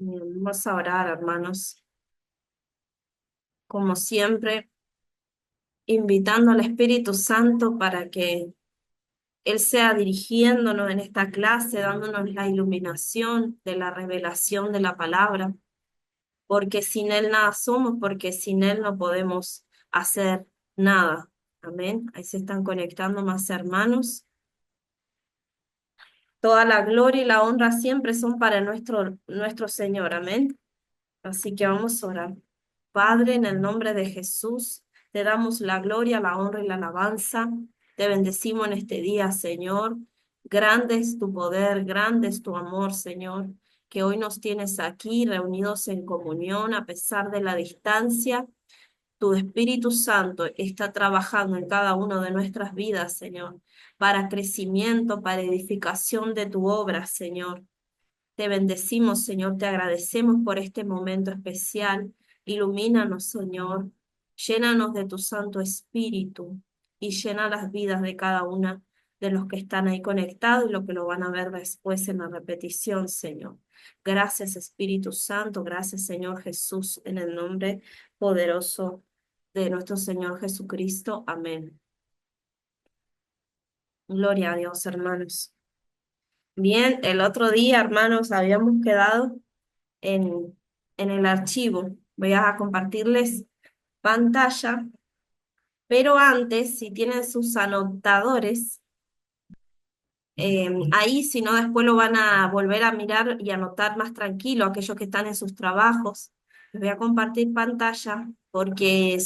Vamos a orar, hermanos, como siempre, invitando al Espíritu Santo para que Él sea dirigiéndonos en esta clase, dándonos la iluminación de la revelación de la palabra, porque sin Él nada somos, porque sin Él no podemos hacer nada. Amén. Ahí se están conectando más hermanos. Toda la gloria y la honra siempre son para nuestro Señor. Amén. Así que vamos a orar. Padre, en el nombre de Jesús, te damos la gloria, la honra y la alabanza. Te bendecimos en este día, Señor. Grande es tu poder, grande es tu amor, Señor, que hoy nos tienes aquí reunidos en comunión a pesar de la distancia. Tu Espíritu Santo está trabajando en cada una de nuestras vidas, Señor, para crecimiento, para edificación de tu obra, Señor. Te bendecimos, Señor, te agradecemos por este momento especial. Ilumínanos, Señor. Llénanos de tu Santo Espíritu y llena las vidas de cada una de los que están ahí conectados y los que lo van a ver después en la repetición, Señor. Gracias, Espíritu Santo. Gracias, Señor Jesús, en el nombre poderoso de nuestro Señor Jesucristo. Amén. Gloria a Dios, hermanos. Bien, el otro día, hermanos, habíamos quedado en, en el archivo. Voy a compartirles pantalla, pero antes, si tienen sus anotadores, ahí si no después lo van a volver a mirar y anotar más tranquilo aquellos que están en sus trabajos. Les voy a compartir pantalla porque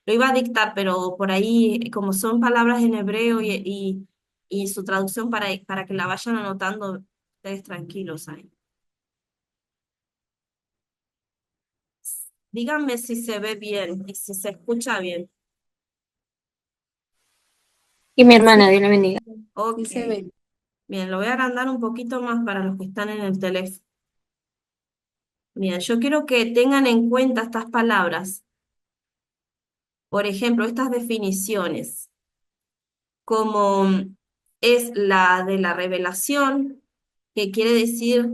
lo iba a dictar, pero por ahí, como son palabras en hebreo y su traducción para que la vayan anotando ustedes tranquilos ahí. Díganme si se ve bien y si se escucha bien. Y mi hermana, Dios la bendiga. Sí Ok, se ve. bien, lo voy a agrandar un poquito más para los que están en el teléfono. Bien, yo quiero que tengan en cuenta estas palabras, por ejemplo, estas definiciones, como es la de la revelación, que quiere decir,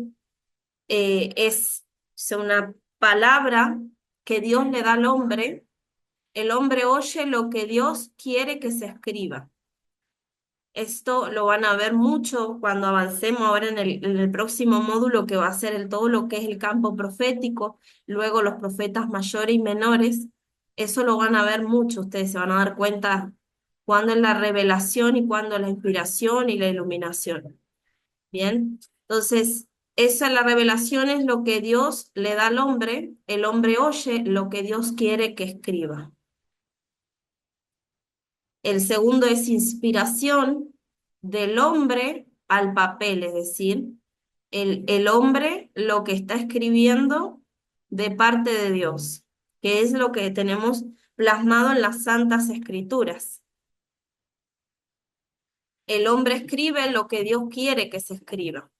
es o sea, una palabra que Dios le da al hombre, el hombre oye lo que Dios quiere que se escriba. Esto lo van a ver mucho cuando avancemos ahora en el próximo módulo que va a ser todo lo que es el campo profético, luego los profetas mayores y menores. Eso lo van a ver mucho, ustedes se van a dar cuenta cuándo es la revelación y cuándo la inspiración y la iluminación. Bien, entonces, esa la revelación es lo que Dios le da al hombre, el hombre oye lo que Dios quiere que escriba. El segundo es inspiración del hombre al papel, es decir, el hombre lo que está escribiendo de parte de Dios, que es lo que tenemos plasmado en las Santas Escrituras. El hombre escribe lo que Dios quiere que se escriba.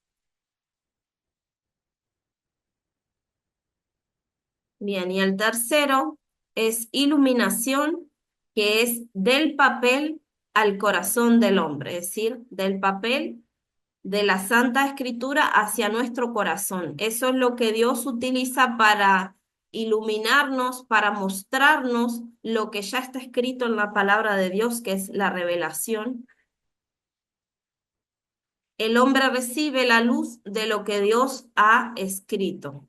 Bien, y el tercero es iluminación, que es del papel al corazón del hombre, es decir, del papel de la Santa Escritura hacia nuestro corazón. Eso es lo que Dios utiliza para iluminarnos, para mostrarnos lo que ya está escrito en la palabra de Dios, que es la revelación. El hombre recibe la luz de lo que Dios ha escrito.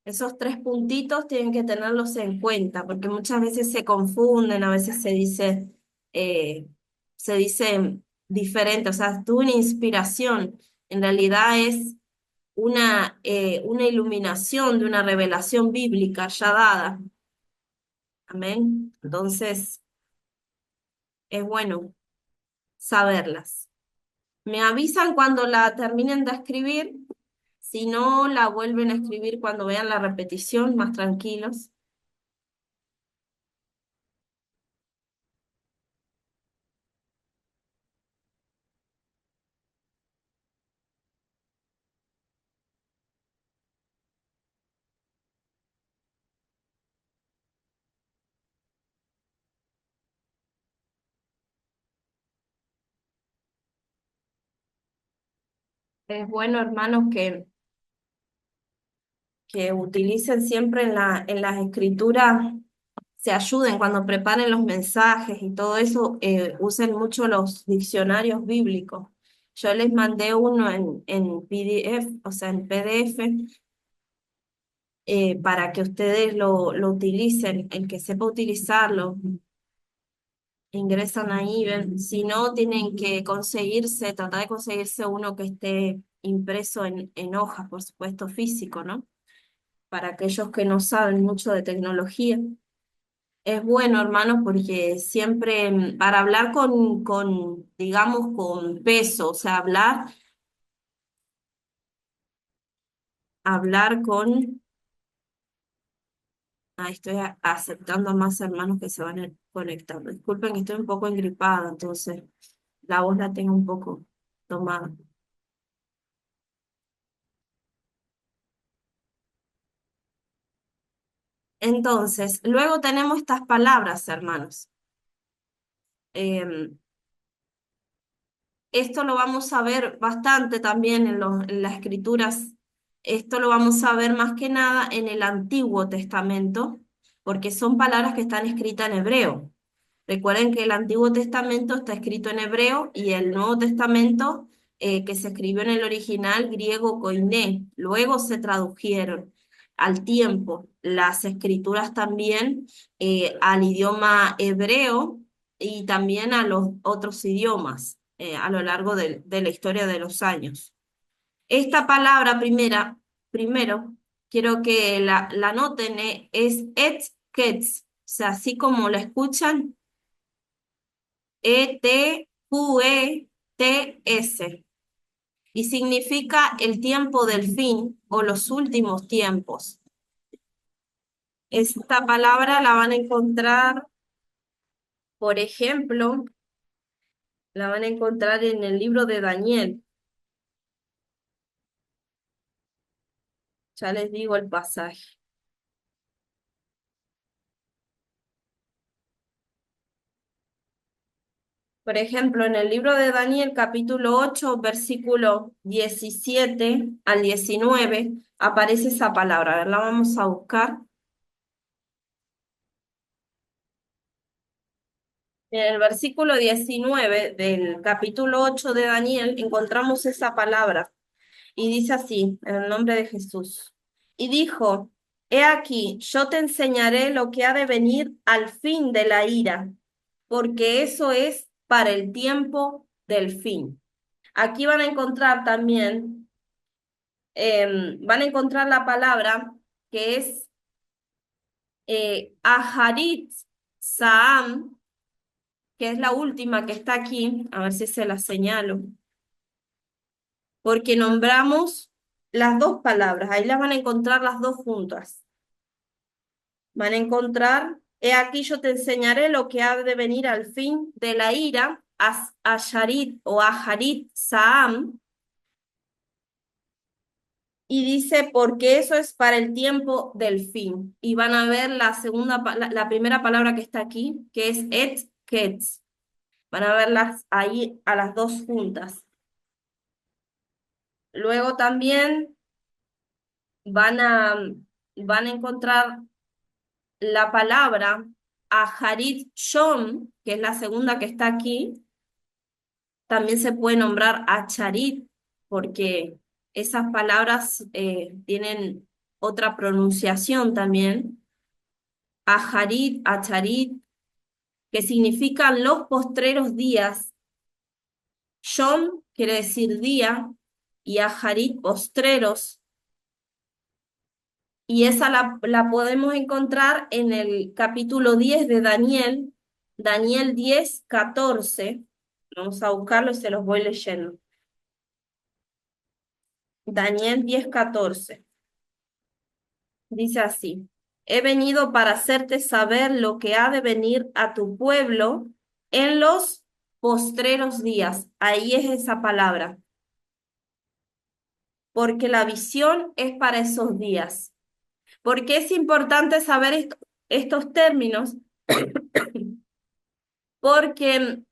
Esos tres puntitos tienen que tenerlos en cuenta, porque muchas veces se confunden, a veces eh, se dice diferente, o sea, tuve una inspiración, en realidad es una iluminación de una revelación bíblica ya dada. Amén. Entonces, es bueno saberlas. Me avisan cuando la terminen de escribir, si no, la vuelven a escribir cuando vean la repetición, más tranquilos. Es bueno, hermanos, que utilicen siempre en las escrituras, se ayuden cuando preparen los mensajes y todo eso, usen mucho los diccionarios bíblicos. Yo les mandé uno en PDF, o sea, en PDF, para que ustedes lo utilicen. El que sepa utilizarlo, ingresan ahí, ven. Si no, tienen que conseguirse, tratar de conseguirse uno que esté impreso en hojas, por supuesto, físico, ¿no? Para aquellos que no saben mucho de tecnología. Es bueno, hermanos, porque siempre para hablar digamos, con peso, o sea, hablar con, estoy aceptando a más hermanos que se van conectando. Disculpen que estoy un poco engripada, entonces la voz la tengo un poco tomada. Entonces, luego tenemos estas palabras, hermanos. Em, Esto lo vamos a ver bastante también en las escrituras. Esto lo vamos a ver más que nada en el Antiguo Testamento, porque son palabras que están escritas en hebreo. Recuerden que el Antiguo Testamento está escrito en hebreo y el Nuevo Testamento, que se escribió en el original griego koiné, luego se tradujeron al tiempo las escrituras también, al idioma hebreo y también a los otros idiomas, a lo largo de la historia de los años. Esta palabra primero, quiero que la noten, es etzketz, o sea, así como la escuchan, ETQETS, y significa el tiempo del fin o los últimos tiempos. Esta palabra la van a encontrar, por ejemplo, la van a encontrar en el libro de Daniel. Ya les digo el pasaje. Por ejemplo, en el libro de Daniel, capítulo 8, versículo 17 al 19, aparece esa palabra. A ver, la vamos a buscar. En el versículo 19 del capítulo 8 de Daniel encontramos esa palabra y dice así, en el nombre de Jesús. Y dijo, he aquí, yo te enseñaré lo que ha de venir al fin de la ira, porque eso es para el tiempo del fin. Aquí van a encontrar también, van a encontrar la palabra que es Aharit Saam, que es la última que está aquí, a ver si se la señalo, porque nombramos las dos palabras, ahí las van a encontrar las dos juntas. Van a encontrar, he aquí yo te enseñaré lo que ha de venir al fin de la ira, Asharit o Aharit Saam, y dice, porque eso es para el tiempo del fin. Y van a ver la primera palabra que está aquí, que es et ketz. Van a verlas ahí a las dos juntas. Luego también van a, van a encontrar la palabra Aharit Shom, que es la segunda que está aquí. También se puede nombrar Acharit, porque esas palabras tienen otra pronunciación también. Aharit, Acharit, que significan los postreros días. Shom quiere decir día y Aharit postreros. Y esa la podemos encontrar en el capítulo 10 de Daniel, Daniel 10:14. Vamos a buscarlo y se los voy leyendo. Daniel 10:14. Dice así, he venido para hacerte saber lo que ha de venir a tu pueblo en los postreros días. Ahí es esa palabra, porque la visión es para esos días. ¿Por qué es importante saber estos términos? Porque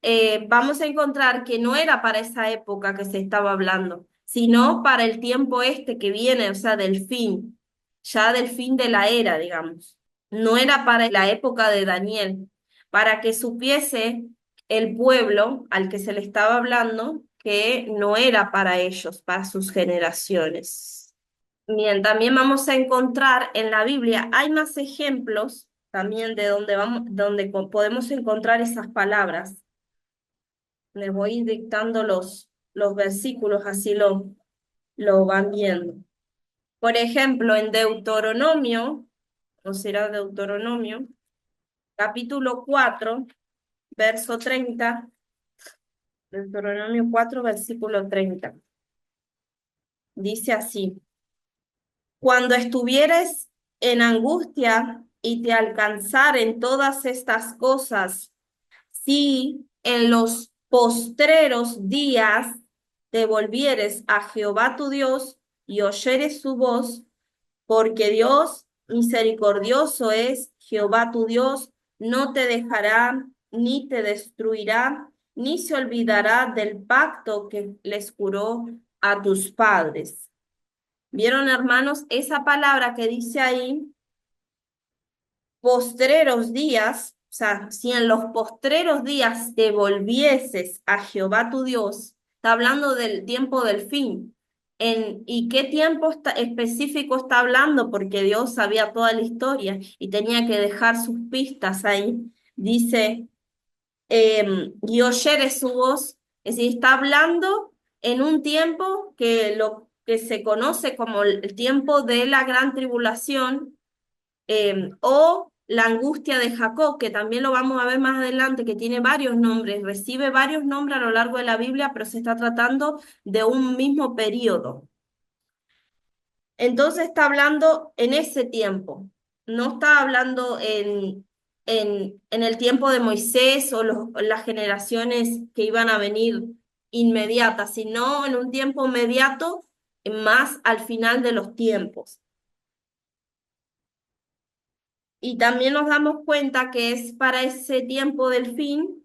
vamos a encontrar que no era para esa época que se estaba hablando. sino para el tiempo este que viene, o sea, del fin, ya del fin de la era, digamos. No era para la época de Daniel, para que supiese el pueblo al que se le estaba hablando que no era para ellos, para sus generaciones. Bien, también vamos a encontrar en la Biblia, hay más ejemplos también de donde vamos, donde podemos encontrar esas palabras. Les voy dictando los versículos, así lo van viendo. Por ejemplo, en Deuteronomio, o será Deuteronomio, capítulo 4 verso 30, Deuteronomio 4 versículo 30. Dice así: Cuando estuvieres en angustia y te alcanzaren todas estas cosas, si en los postreros días te volvieres a Jehová tu Dios y oyeres su voz, porque Dios misericordioso es Jehová tu Dios, no te dejará ni te destruirá, ni se olvidará del pacto que les juró a tus padres. ¿Vieron, hermanos? Esa palabra que dice ahí, postreros días, o sea, si en los postreros días te volvieses a Jehová tu Dios, está hablando del tiempo del fin. ¿Y qué tiempo específico está hablando? Porque Dios sabía toda la historia y tenía que dejar sus pistas ahí. Dice, y oyere su voz, es decir, está hablando en un tiempo que lo que se conoce como el tiempo de la gran tribulación, o la angustia de Jacob, que también lo vamos a ver más adelante, que tiene varios nombres, recibe varios nombres a lo largo de la Biblia, pero se está tratando de un mismo periodo. Entonces está hablando en ese tiempo, no está hablando en el tiempo de Moisés o las generaciones que iban a venir inmediatas, sino en un tiempo inmediato, más al final de los tiempos. Y también nos damos cuenta que es para ese tiempo del fin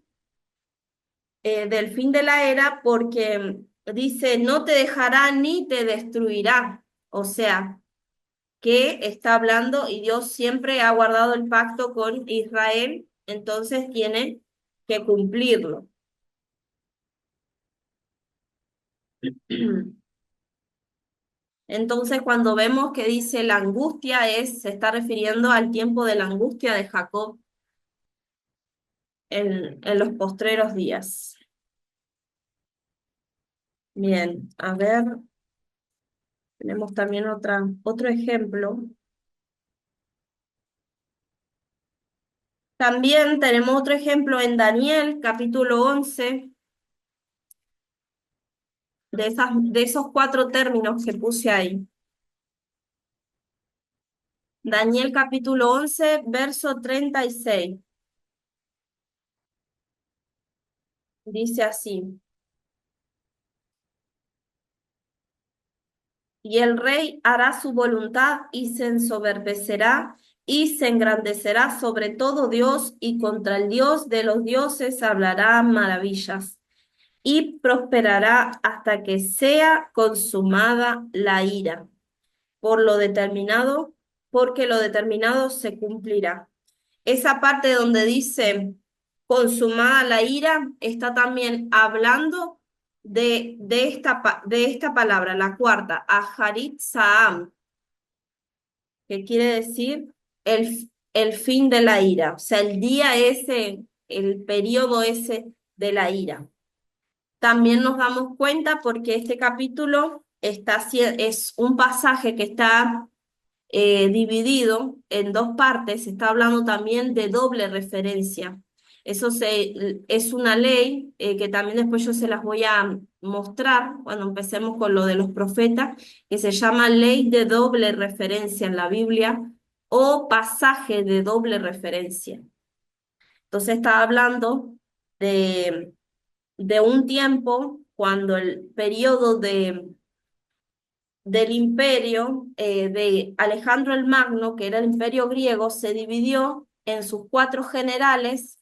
de la era, porque dice, no te dejará ni te destruirá. O sea, que está hablando y Dios siempre ha guardado el pacto con Israel, entonces tiene que cumplirlo. Entonces, cuando vemos que dice la angustia se está refiriendo al tiempo de la angustia de Jacob en los postreros días. Bien, a ver, tenemos también otro ejemplo. También tenemos otro ejemplo en Daniel, capítulo 11, de esos cuatro términos que puse ahí. Daniel capítulo 11, verso 36. Dice así: Y el rey hará su voluntad y se ensoberbecerá y se engrandecerá sobre todo Dios, y contra el Dios de los dioses hablará maravillas y prosperará hasta que sea consumada la ira. Por lo determinado, porque lo determinado se cumplirá. Esa parte donde dice consumada la ira está también hablando de esta palabra, la cuarta, Aharit Saam, que quiere decir el fin de la ira, o sea, el día ese, el periodo ese de la ira. También nos damos cuenta porque este capítulo es un pasaje que está dividido en dos partes, se está hablando también de doble referencia. Es una ley que también después yo se las voy a mostrar cuando empecemos con lo de los profetas, que se llama ley de doble referencia en la Biblia o pasaje de doble referencia. Entonces está hablando de, de un tiempo cuando el periodo del imperio de Alejandro el Magno, que era el imperio griego, se dividió en sus cuatro generales,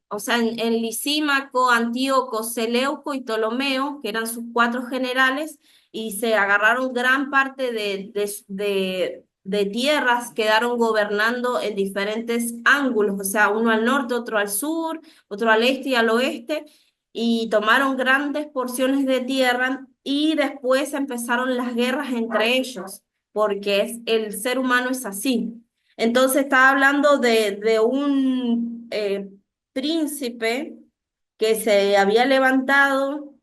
O sea, en Lisímaco, Antíoco, Seleuco y Ptolomeo, que eran sus cuatro generales, y se agarraron gran parte de tierras, quedaron gobernando en diferentes ángulos, o sea, uno al norte, otro al sur, otro al este y al oeste, y tomaron grandes porciones de tierra y después empezaron las guerras entre ellos, porque el ser humano es así. Entonces estaba hablando de un príncipe que se había levantado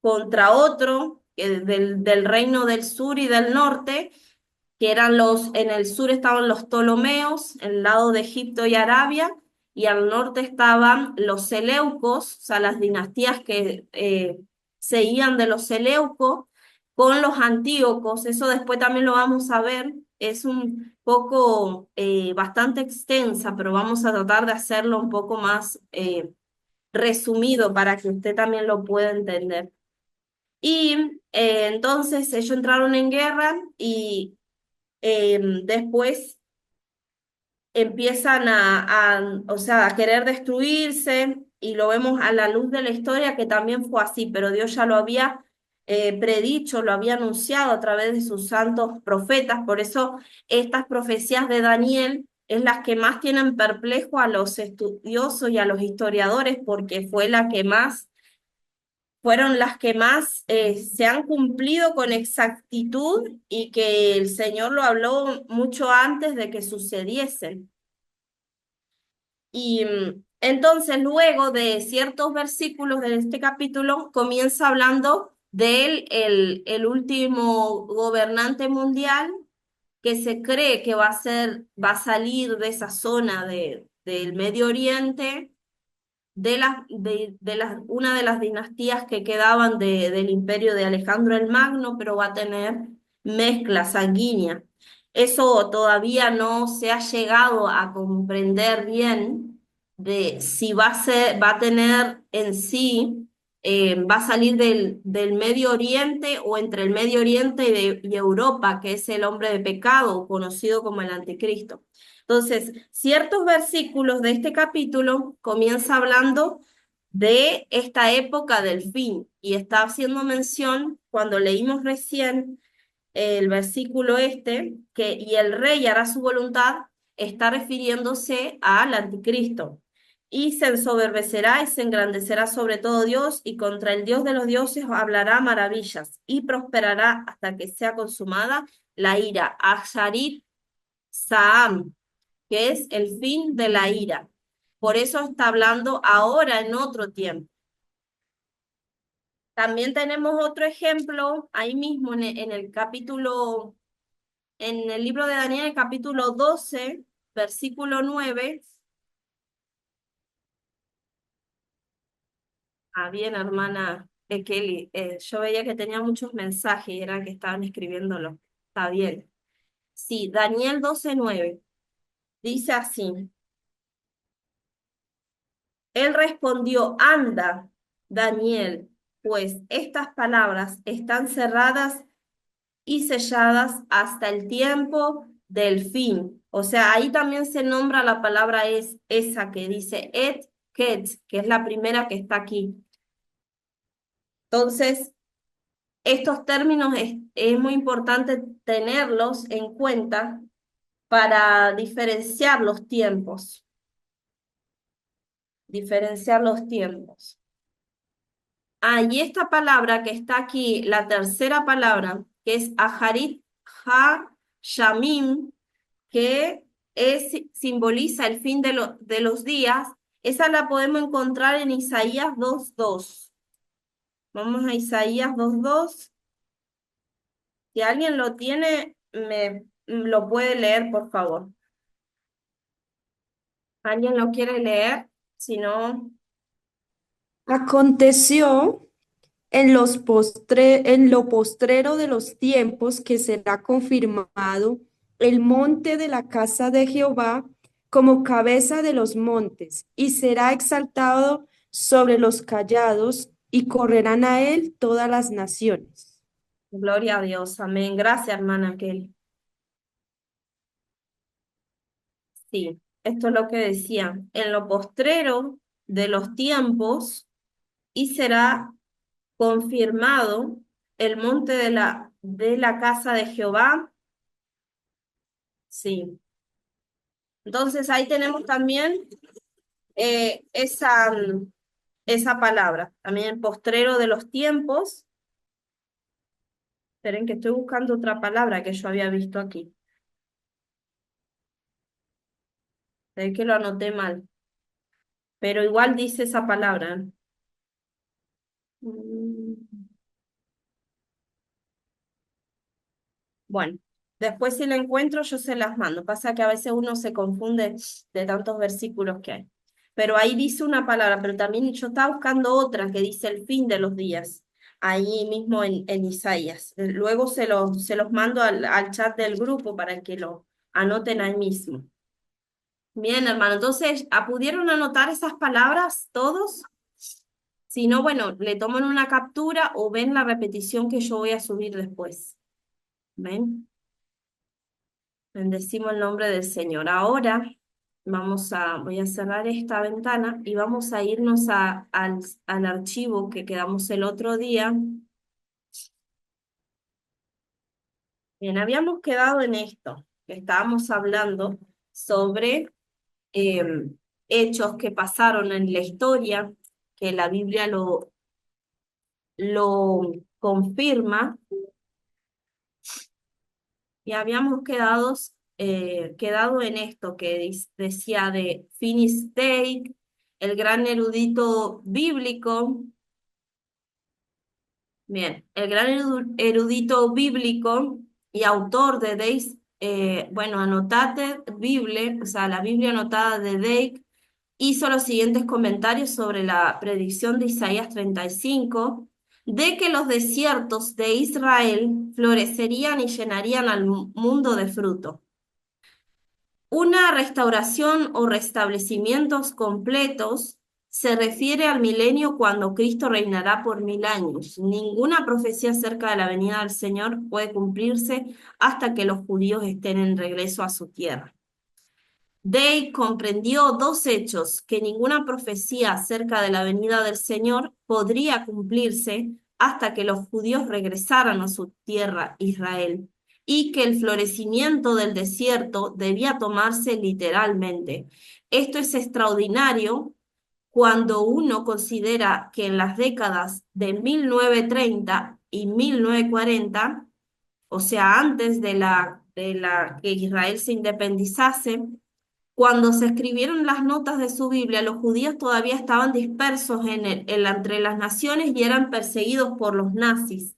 contra otro del reino del sur y del norte, que eran en el sur estaban los Ptolomeos, en el lado de Egipto y Arabia, y al norte estaban los Seleucos, o sea, las dinastías que seguían de los Seleucos, con los Antíocos. Eso después también lo vamos a ver. Es un poco bastante extensa, pero vamos a tratar de hacerlo un poco más resumido para que usted también lo pueda entender. Y entonces ellos entraron en guerra y después empiezan o sea, a querer destruirse y lo vemos a la luz de la historia que también fue así, pero Dios ya lo había predicho, lo había anunciado a través de sus santos profetas, por eso estas profecías de Daniel es las que más tienen perplejo a los estudiosos y a los historiadores porque fue la que más fueron las que más se han cumplido con exactitud y que el Señor lo habló mucho antes de que sucediesen. Y entonces luego de ciertos versículos de este capítulo comienza hablando de el último gobernante mundial que se cree que va a salir de esa zona del Medio Oriente una de las dinastías que quedaban del imperio de Alejandro el Magno, pero va a tener mezcla sanguínea. Eso todavía no se ha llegado a comprender bien de si va a tener en sí, va a salir del Medio Oriente o entre el Medio Oriente y Europa, que es el hombre de pecado, conocido como el Anticristo. Entonces, ciertos versículos de este capítulo comienza hablando de esta época del fin y está haciendo mención cuando leímos recién el versículo este, que y el rey hará su voluntad, está refiriéndose al anticristo. Y se ensoberbecerá y se engrandecerá sobre todo Dios, y contra el Dios de los dioses hablará maravillas, y prosperará hasta que sea consumada la ira. Asharit Saam, que es el fin de la ira. Por eso está hablando ahora en otro tiempo. También tenemos otro ejemplo ahí mismo en el capítulo, en el libro de Daniel, el capítulo 12, versículo 9. Ah, bien, hermana Kelly. Yo veía que tenía muchos mensajes y era que estaban escribiéndolo. Está bien. Sí, Daniel 12:9. Dice así. Él respondió, anda, Daniel, pues estas palabras están cerradas y selladas hasta el tiempo del fin. O sea, ahí también se nombra la palabra esa que dice et ket, que es la primera que está aquí. Entonces, estos términos es muy importante tenerlos en cuenta para diferenciar los tiempos, diferenciar los tiempos. Ah, y esta palabra que está aquí, la tercera palabra, que es Aharit Ha-Shamim, que simboliza el fin de los días, esa la podemos encontrar en Isaías 2:2. Vamos a Isaías 2:2. Si alguien lo tiene, me lo puede leer, por favor. ¿Alguien lo quiere leer? Si no, Aconteció en lo postrero de los tiempos que será confirmado el monte de la casa de Jehová como cabeza de los montes, y será exaltado sobre los callados, y correrán a él todas las naciones. gloria a Dios. Amén. Gracias, hermana Kelly. Sí. esto es lo que decía, en lo postrero de los tiempos y será confirmado el monte de la casa de Jehová. Sí. Entonces ahí tenemos también esa palabra, también el postrero de los tiempos. Esperen que estoy buscando otra palabra que yo había visto aquí. Es que lo anoté mal, pero igual dice esa palabra. Mm, Bueno, después si la encuentro yo se las mando. Pasa que a veces uno se confunde de tantos versículos que hay. Pero ahí dice una palabra, pero también yo estaba buscando otra que dice el fin de los días, ahí mismo en Isaías. Luego se los mando al chat del grupo para que lo anoten ahí mismo. Bien, hermano, entonces, ¿pudieron anotar esas palabras todos? Si no, bueno, le toman una captura o ven la repetición que yo voy a subir después. ¿Ven? Bendecimos el nombre del Señor. Ahora voy a cerrar esta ventana y vamos a irnos al archivo que quedamos el otro día. Bien, habíamos quedado en esto, que estábamos hablando sobre hechos que pasaron en la historia, que la Biblia lo confirma, y habíamos quedado en esto que decía de Finney Stake, el gran erudito bíblico. Bien, el gran erudito bíblico y autor de Deis, bueno, anotate Bible, o sea, la Biblia anotada de Dake, hizo los siguientes comentarios sobre la predicción de Isaías 35, de que los desiertos de Israel florecerían y llenarían al mundo de fruto. Una restauración o restablecimientos completos se refiere al milenio cuando Cristo reinará por 1000 años. Ninguna profecía acerca de la venida del Señor puede cumplirse hasta que los judíos estén en regreso a su tierra. Day comprendió dos hechos: que ninguna profecía acerca de la venida del Señor podría cumplirse hasta que los judíos regresaran a su tierra, Israel, y que el florecimiento del desierto debía tomarse literalmente. Esto es extraordinario cuando uno considera que en las décadas de 1930 y 1940, o sea, antes de la que Israel se independizase, cuando se escribieron las notas de su Biblia, los judíos todavía estaban dispersos entre las naciones y eran perseguidos por los nazis.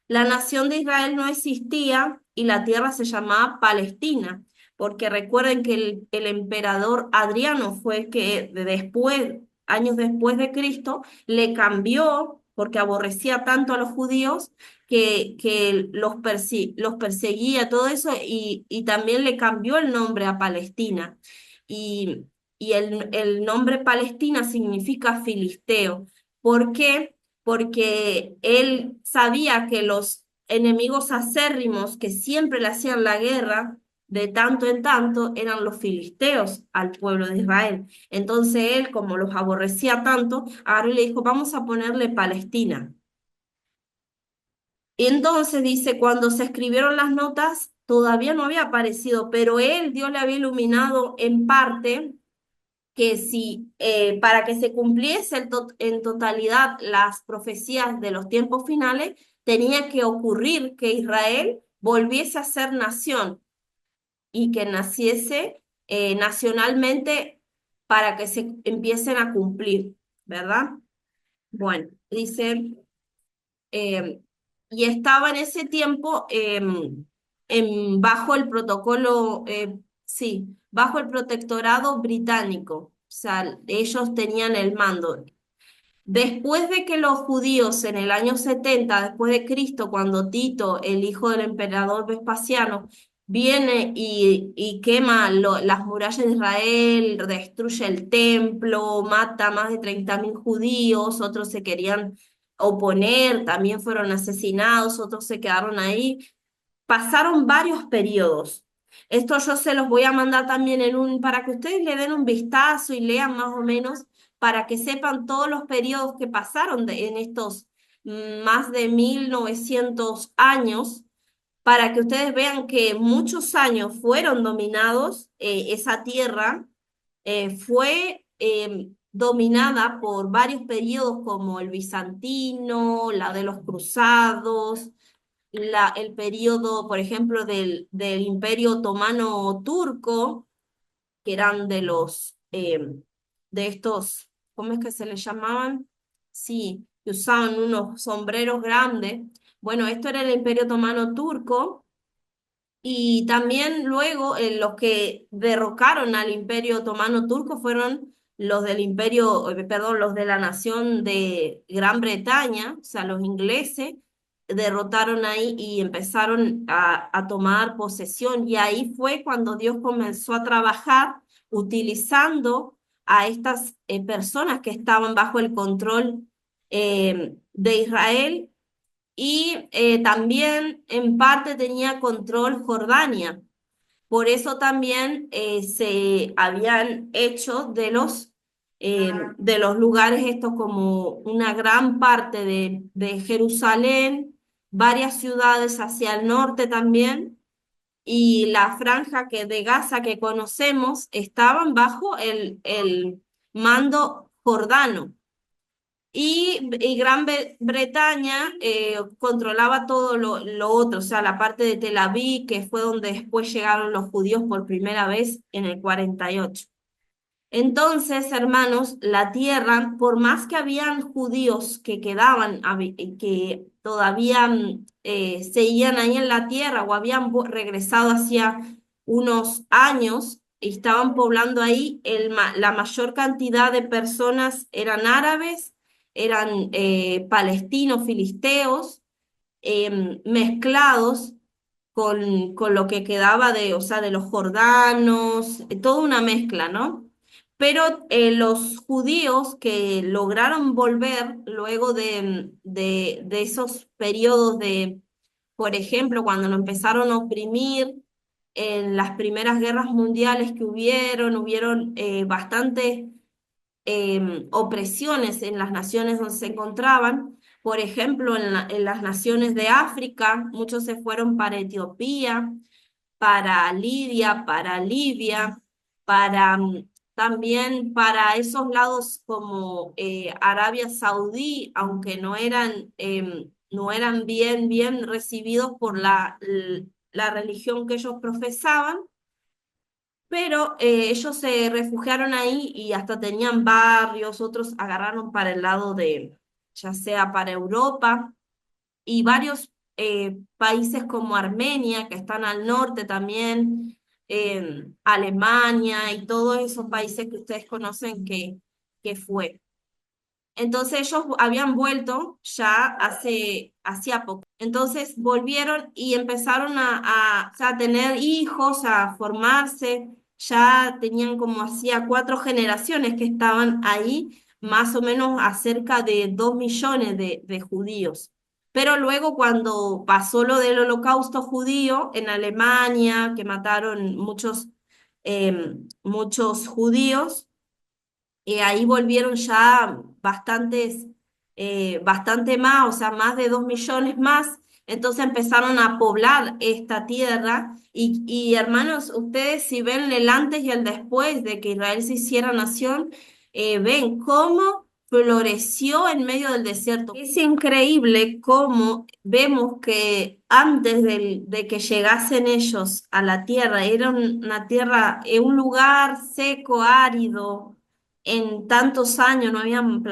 La nación de Israel no existía y la tierra se llamaba Palestina, porque recuerden que el emperador Adriano fue el que después, años después de Cristo, le cambió, porque aborrecía tanto a los judíos, que los perseguía, todo eso, y también le cambió el nombre a Palestina. Y, y el nombre Palestina significa filisteo. ¿Por qué? Porque él sabía que los enemigos acérrimos que siempre le hacían la guerra de tanto en tanto eran los filisteos al pueblo de Israel. Entonces él, como los aborrecía tanto, agarró y le dijo, vamos a ponerle Palestina. Y entonces dice, cuando se escribieron las notas, todavía no había aparecido, pero él, Dios le había iluminado en parte que si para que se cumpliese en totalidad las profecías de los tiempos finales, tenía que ocurrir que Israel volviese a ser nación y que naciese nacionalmente para que se empiecen a cumplir, ¿verdad? Bueno, dice, eh, y estaba en ese tiempo bajo el protocolo, sí, bajo el protectorado británico. O sea, ellos tenían el mando. Después de que los judíos en el año 70 después de Cristo, cuando Tito, el hijo del emperador Vespasiano, viene y quema las murallas de Israel, destruye el templo, mata a más de 30.000 judíos, otros se querían oponer, también fueron asesinados, otros se quedaron ahí. Pasaron varios periodos. Esto yo se los voy a mandar también para que ustedes le den un vistazo y lean más o menos, para que sepan todos los periodos que pasaron en estos más de 1900 años, para que ustedes vean que muchos años fueron dominados, esa tierra fue dominada por varios periodos como el bizantino, la de los cruzados, el periodo, por ejemplo, del Imperio Otomano Turco, que eran de estos, ¿cómo es que se les llamaban? Sí, que usaban unos sombreros grandes. Bueno, esto era el Imperio Otomano Turco. Y también luego los que derrocaron al Imperio Otomano Turco fueron los del perdón, los de la nación de Gran Bretaña, o sea, los ingleses derrotaron ahí y empezaron a tomar posesión. Y ahí fue cuando Dios comenzó a trabajar utilizando a estas personas que estaban bajo el control de Israel, y también en parte tenía control Jordania. Por eso también se habían hecho de los lugares estos como una gran parte de Jerusalén, varias ciudades hacia el norte también, y la franja de Gaza que conocemos estaban bajo el mando jordano. Y Bretaña controlaba todo lo otro, o sea, la parte de Tel Aviv, que fue donde después llegaron los judíos por primera vez en el 48. Entonces, hermanos, la tierra, por más que habían judíos que quedaban, que todavía seguían ahí en la tierra o habían regresado hacía unos años y estaban poblando ahí, la mayor cantidad de personas eran árabes, eran palestinos, filisteos, mezclados con lo que quedaba o sea, de los jordanos, toda una mezcla, ¿no? Pero los judíos que lograron volver luego de esos periodos por ejemplo, cuando lo empezaron a oprimir en las primeras guerras mundiales que hubieron bastantes opresiones en las naciones donde se encontraban. Por ejemplo, en las naciones de África, muchos se fueron para Etiopía, para Lidia, para Libia, también para esos lados como Arabia Saudí, aunque no eran bien recibidos por la religión que ellos profesaban, pero ellos se refugiaron ahí y hasta tenían barrios, otros agarraron para el lado ya sea para Europa, y varios países como Armenia, que están al norte también, Alemania y todos esos países que ustedes conocen que fue. Entonces ellos habían vuelto ya hacía poco. Entonces volvieron y empezaron o sea, a tener hijos, a formarse. Ya tenían como hacía 4 generaciones que estaban ahí, más o menos a cerca de 2 millones de judíos. Pero luego cuando pasó lo del holocausto judío en Alemania, que mataron muchos judíos, ahí volvieron ya bastante más, o sea, más de 2 millones más. Entonces empezaron a poblar esta tierra. Y hermanos, ustedes si ven el antes y el después de que Israel se hiciera nación, ven cómo floreció en medio del desierto. Es increíble cómo vemos que antes de que llegasen ellos a la tierra, era una tierra, un lugar seco, árido, en tantos años no habían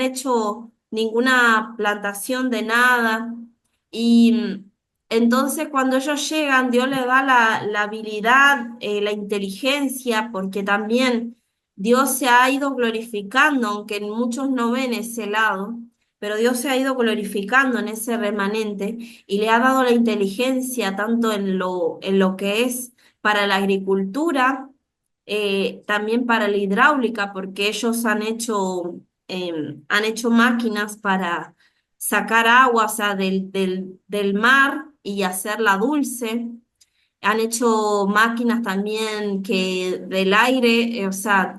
hecho ninguna plantación de nada. Y entonces cuando ellos llegan, Dios les da la habilidad, la inteligencia, porque también Dios se ha ido glorificando, aunque muchos no ven ese lado, pero Dios se ha ido glorificando en ese remanente y le ha dado la inteligencia tanto en lo que es para la agricultura, también para la hidráulica, porque ellos han hecho máquinas para sacar agua, o sea, del mar y hacerla dulce. Han hecho máquinas también que del aire, o sea,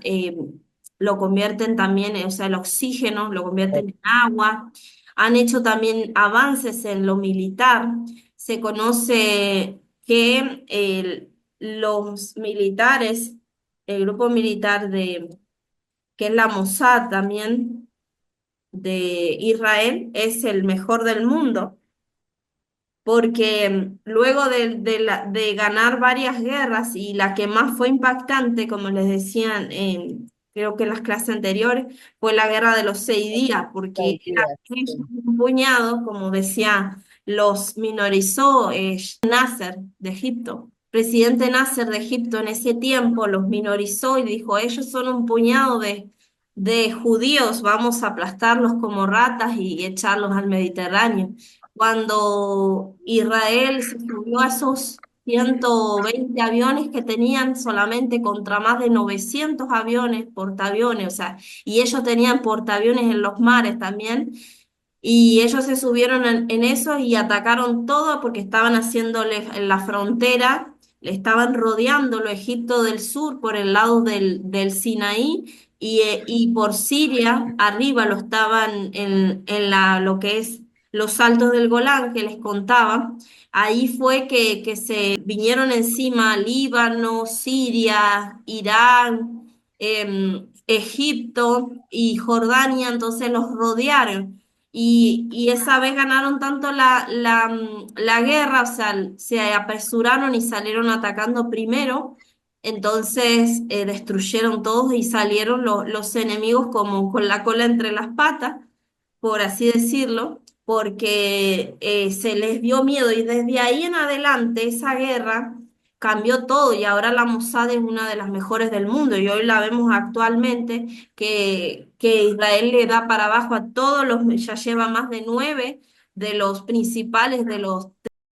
lo convierten también, o sea, el oxígeno lo convierten en agua. Han hecho también avances en lo militar. Se conoce que los militares, el grupo militar que es la Mossad también de Israel, es el mejor del mundo porque luego de ganar varias guerras y la que más fue impactante, como les decían, creo que en las clases anteriores, fue la guerra de los 6 días, porque era un puñado, como decía, los minorizó Nasser de Egipto. Presidente Nasser de Egipto en ese tiempo los minorizó y dijo, ellos son un puñado de judíos, vamos a aplastarlos como ratas y echarlos al Mediterráneo. Cuando Israel se subió a esos 120 aviones que tenían solamente contra más de 900 aviones, portaaviones, o sea, y ellos tenían portaaviones en los mares también, y ellos se subieron en eso y atacaron todo porque estaban haciéndole en la frontera, le estaban rodeando lo Egipto del sur por el lado del Sinaí y por Siria arriba lo estaban lo que es los Altos del Golán que les contaba. Ahí fue que se vinieron encima Líbano, Siria, Irán, Egipto y Jordania, entonces los rodearon. Y esa vez ganaron tanto la guerra, o sea, se apresuraron y salieron atacando primero, entonces destruyeron todos y salieron los enemigos como con la cola entre las patas, por así decirlo, porque se les dio miedo y desde ahí en adelante esa guerra cambió todo y ahora la Mossad es una de las mejores del mundo y hoy la vemos actualmente que Israel le da para abajo a todos los, ya lleva más de 9 de los principales de los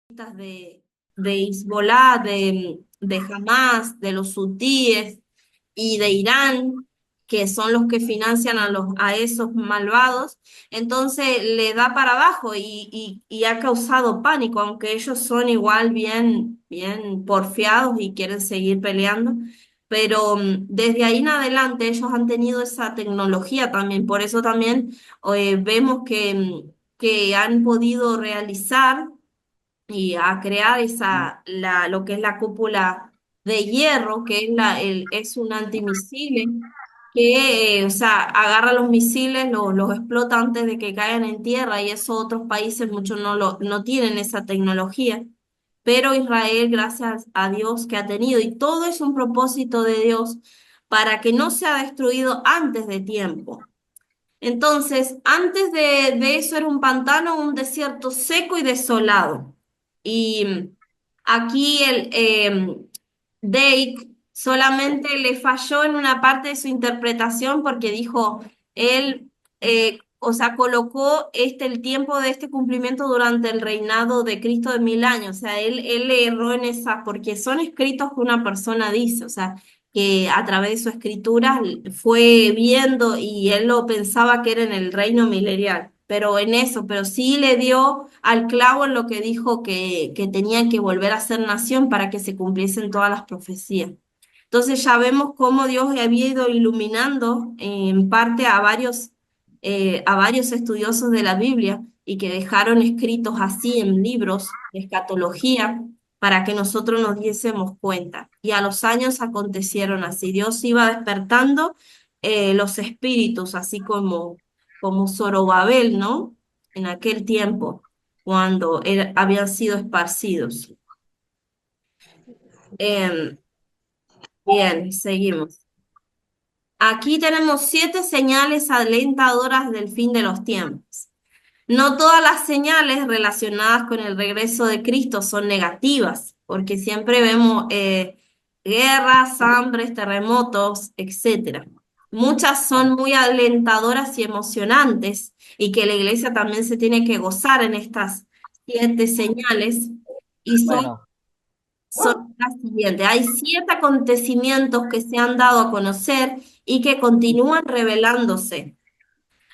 terroristas de Hezbollah, de Hamas, de los hutíes y de Irán, que son los que financian a esos malvados, entonces le da para abajo y ha causado pánico, aunque ellos son igual bien porfiados y quieren seguir peleando. Pero desde ahí en adelante ellos han tenido esa tecnología también, por eso también vemos que han podido realizar y a crear lo que es la cúpula de hierro, que es, es un antimisiles, que o sea, agarra los misiles, los explota antes de que caigan en tierra, y eso otros países muchos no tienen esa tecnología. Pero Israel, gracias a Dios que ha tenido, y todo es un propósito de Dios para que no sea destruido antes de tiempo. Entonces, antes de eso era un pantano, un desierto seco y desolado. Y aquí Dake solamente le falló en una parte de su interpretación porque dijo, él, o sea, colocó el tiempo de este cumplimiento durante el reinado de Cristo de 1000 años. O sea, él le erró en esa, porque son escritos que una persona dice, o sea, que a través de su escritura fue viendo y él lo pensaba que era en el reino milenial, pero en eso, pero sí le dio al clavo en lo que dijo que tenían que volver a ser nación para que se cumpliesen todas las profecías. Entonces ya vemos cómo Dios había ido iluminando en parte a varios estudiosos de la Biblia y que dejaron escritos así en libros de escatología para que nosotros nos diésemos cuenta. Y a los años acontecieron así. Dios iba despertando los espíritus, así como Zorobabel, ¿no? En aquel tiempo, cuando habían sido esparcidos. Em, bien, seguimos. Aquí tenemos 7 señales alentadoras del fin de los tiempos. No todas las señales relacionadas con el regreso de Cristo son negativas, porque siempre vemos guerras, hambres, terremotos, etcétera. Muchas son muy alentadoras y emocionantes, y que la iglesia también se tiene que gozar en estas 7 señales, y Bueno, son las siguientes. Hay 7 acontecimientos que se han dado a conocer y que continúan revelándose,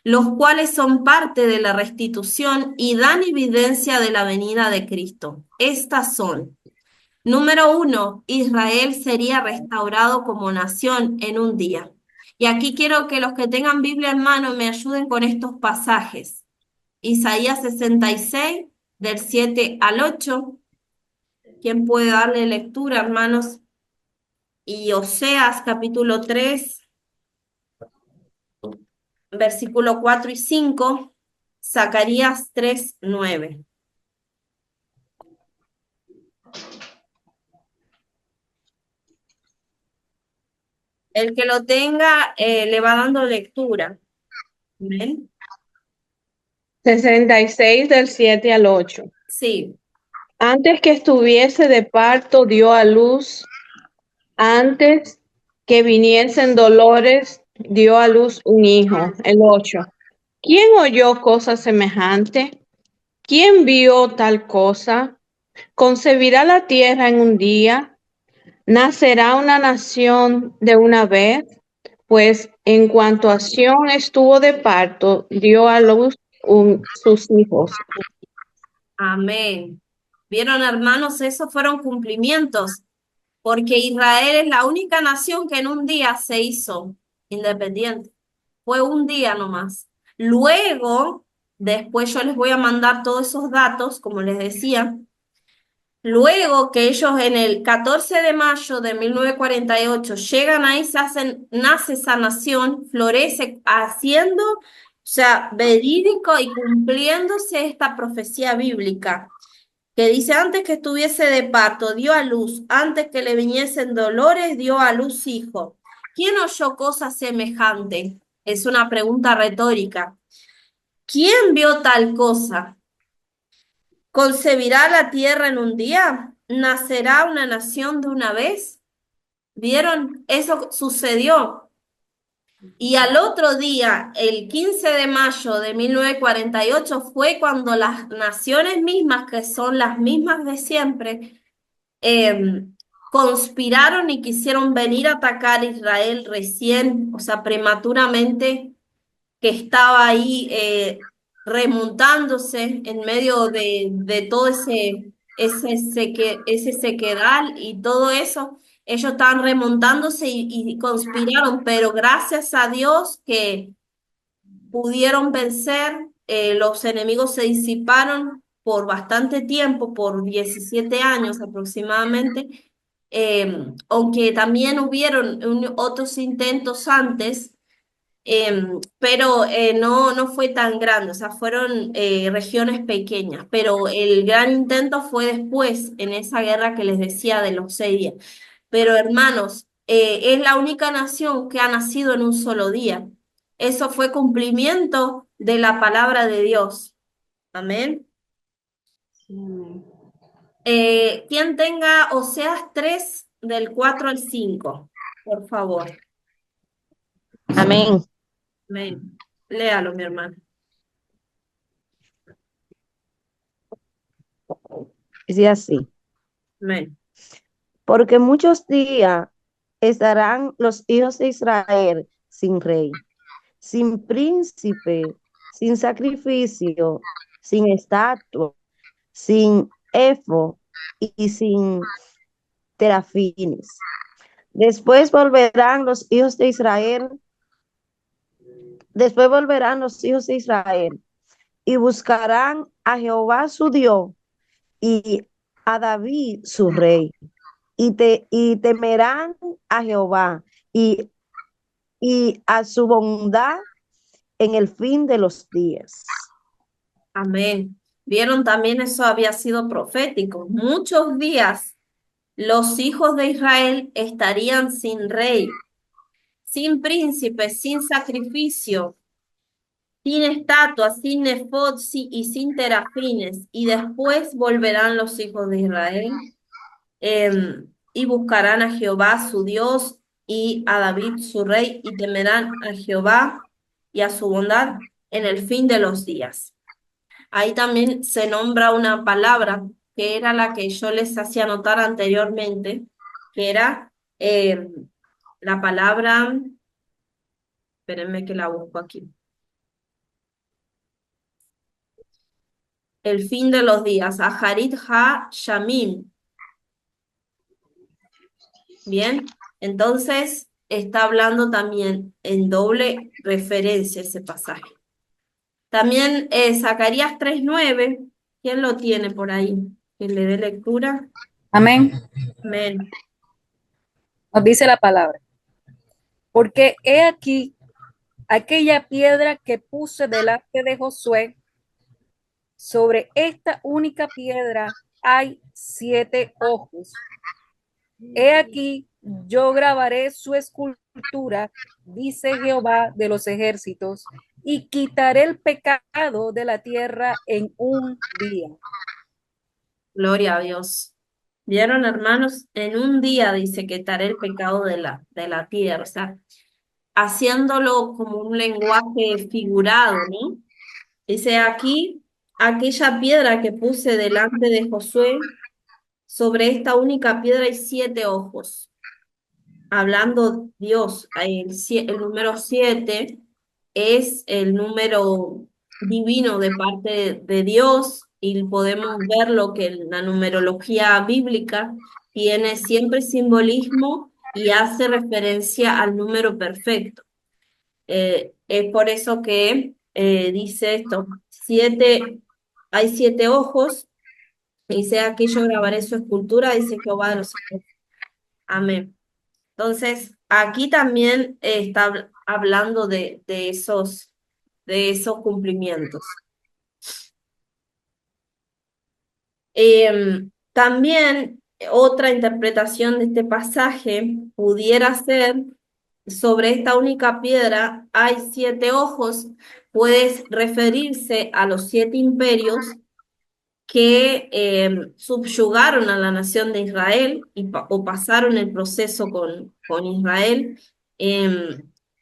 los cuales son parte de la restitución y dan evidencia de la venida de Cristo. Estas son: Número uno, Israel sería restaurado como nación en un día. Y aquí quiero que los que tengan Biblia en mano me ayuden con estos pasajes. Isaías 66, del 7 al 8. ¿Quién puede darle lectura, hermanos? Y Oseas capítulo 3, versículo 4 y 5. Zacarías 3, 9. El que lo tenga le va dando lectura. ¿Ven? 66 del 7 al 8. Sí, Antes que estuviese de parto dio a luz, antes que viniesen dolores dio a luz un hijo. El 8. ¿Quién oyó cosa semejante? ¿Quién vio tal cosa? ¿Concebirá la tierra en un día? ¿Nacerá una nación de una vez? Pues en cuanto a Sión estuvo de parto, dio a luz sus hijos. amén. ¿Vieron, hermanos? Esos fueron cumplimientos, porque Israel es la única nación que en un día se hizo independiente. Fue un día nomás. Luego, después yo les voy a mandar todos esos datos, como les decía. Luego que ellos en el 14 de mayo de 1948 llegan ahí, se hacen, nace esa nación, florece haciendo, o sea, verídico y cumpliéndose esta profecía bíblica que dice, antes que estuviese de parto, dio a luz, antes que le viniesen dolores, dio a luz hijo. ¿Quién oyó cosa semejante? Es una pregunta retórica. ¿Quién vio tal cosa? ¿Concebirá la tierra en un día? ¿Nacerá una nación de una vez? ¿Vieron? Eso sucedió. Y al otro día, el 15 de mayo de 1948, fue cuando las naciones mismas, que son las mismas de siempre, eh, conspiraron y quisieron venir a atacar a Israel recién, o sea, prematuramente, que estaba ahí remontándose en medio de todo ese sequedal y todo eso. Ellos estaban remontándose y conspiraron, pero gracias a Dios que pudieron vencer, los enemigos se disiparon por bastante tiempo, por 17 años aproximadamente, aunque también hubieron otros intentos antes, pero no fue tan grande, o sea, fueron regiones pequeñas, pero el gran intento fue después, en esa guerra que les decía de los 6 días. Pero hermanos, es la única nación que ha nacido en un solo día. Eso fue cumplimiento de la palabra de Dios. Amén. Quien tenga Oseas 3 del 4 al 5, por favor. Amén. Amén. Léalo, mi hermano. Dice así, Amén. porque muchos días estarán los hijos de Israel sin rey, sin príncipe, sin sacrificio, sin estatua, sin efo y sin terafines. Después volverán los hijos de Israel y buscarán a Jehová su Dios y a David su rey y temerán a Jehová y, y a su bondad en el fin de los días. Amén. Vieron también eso había sido profético. Muchos días los hijos de Israel estarían sin rey, sin príncipe, sin sacrificio, sin estatua, sin efod y sin terafines. Y después volverán los hijos de Israel y buscarán a Jehová su Dios y a David su rey y temerán a Jehová y a su bondad en el fin de los días. Ahí también se nombra una palabra que era la que yo les hacía notar anteriormente, que era la palabra, espérenme que la busco aquí, el fin de los días, Aharit ha-Shamim, Bien, entonces está hablando también en doble referencia ese pasaje. También Zacarías 3:9, ¿quién lo tiene por ahí? Que le dé lectura. Amén. Amén. Nos dice la palabra. Porque he aquí aquella piedra que puse delante de Josué, sobre esta única piedra hay 7 ojos. He aquí, yo grabaré su escultura, dice Jehová de los ejércitos, y quitaré el pecado de la tierra en un día. Gloria a Dios. ¿Vieron, hermanos? En un día dice que quitaré el pecado de la tierra, o sea, haciéndolo como un lenguaje figurado, ¿no? Dice aquí, aquella piedra que puse delante de Josué, sobre esta única piedra hay 7 ojos. Hablando Dios, el número 7 es el número divino de parte de Dios y podemos ver lo que la numerología bíblica tiene siempre simbolismo y hace referencia al número perfecto. Es por eso que dice esto, hay 7 ojos, dice aquí yo grabaré su escultura, dice Jehová de los ejércitos. Amén. Entonces, aquí también está hablando de esos cumplimientos. También otra interpretación de este pasaje pudiera ser sobre esta única piedra hay 7 ojos, puede referirse a los 7 imperios que subyugaron a la nación de Israel o pasaron el proceso con Israel.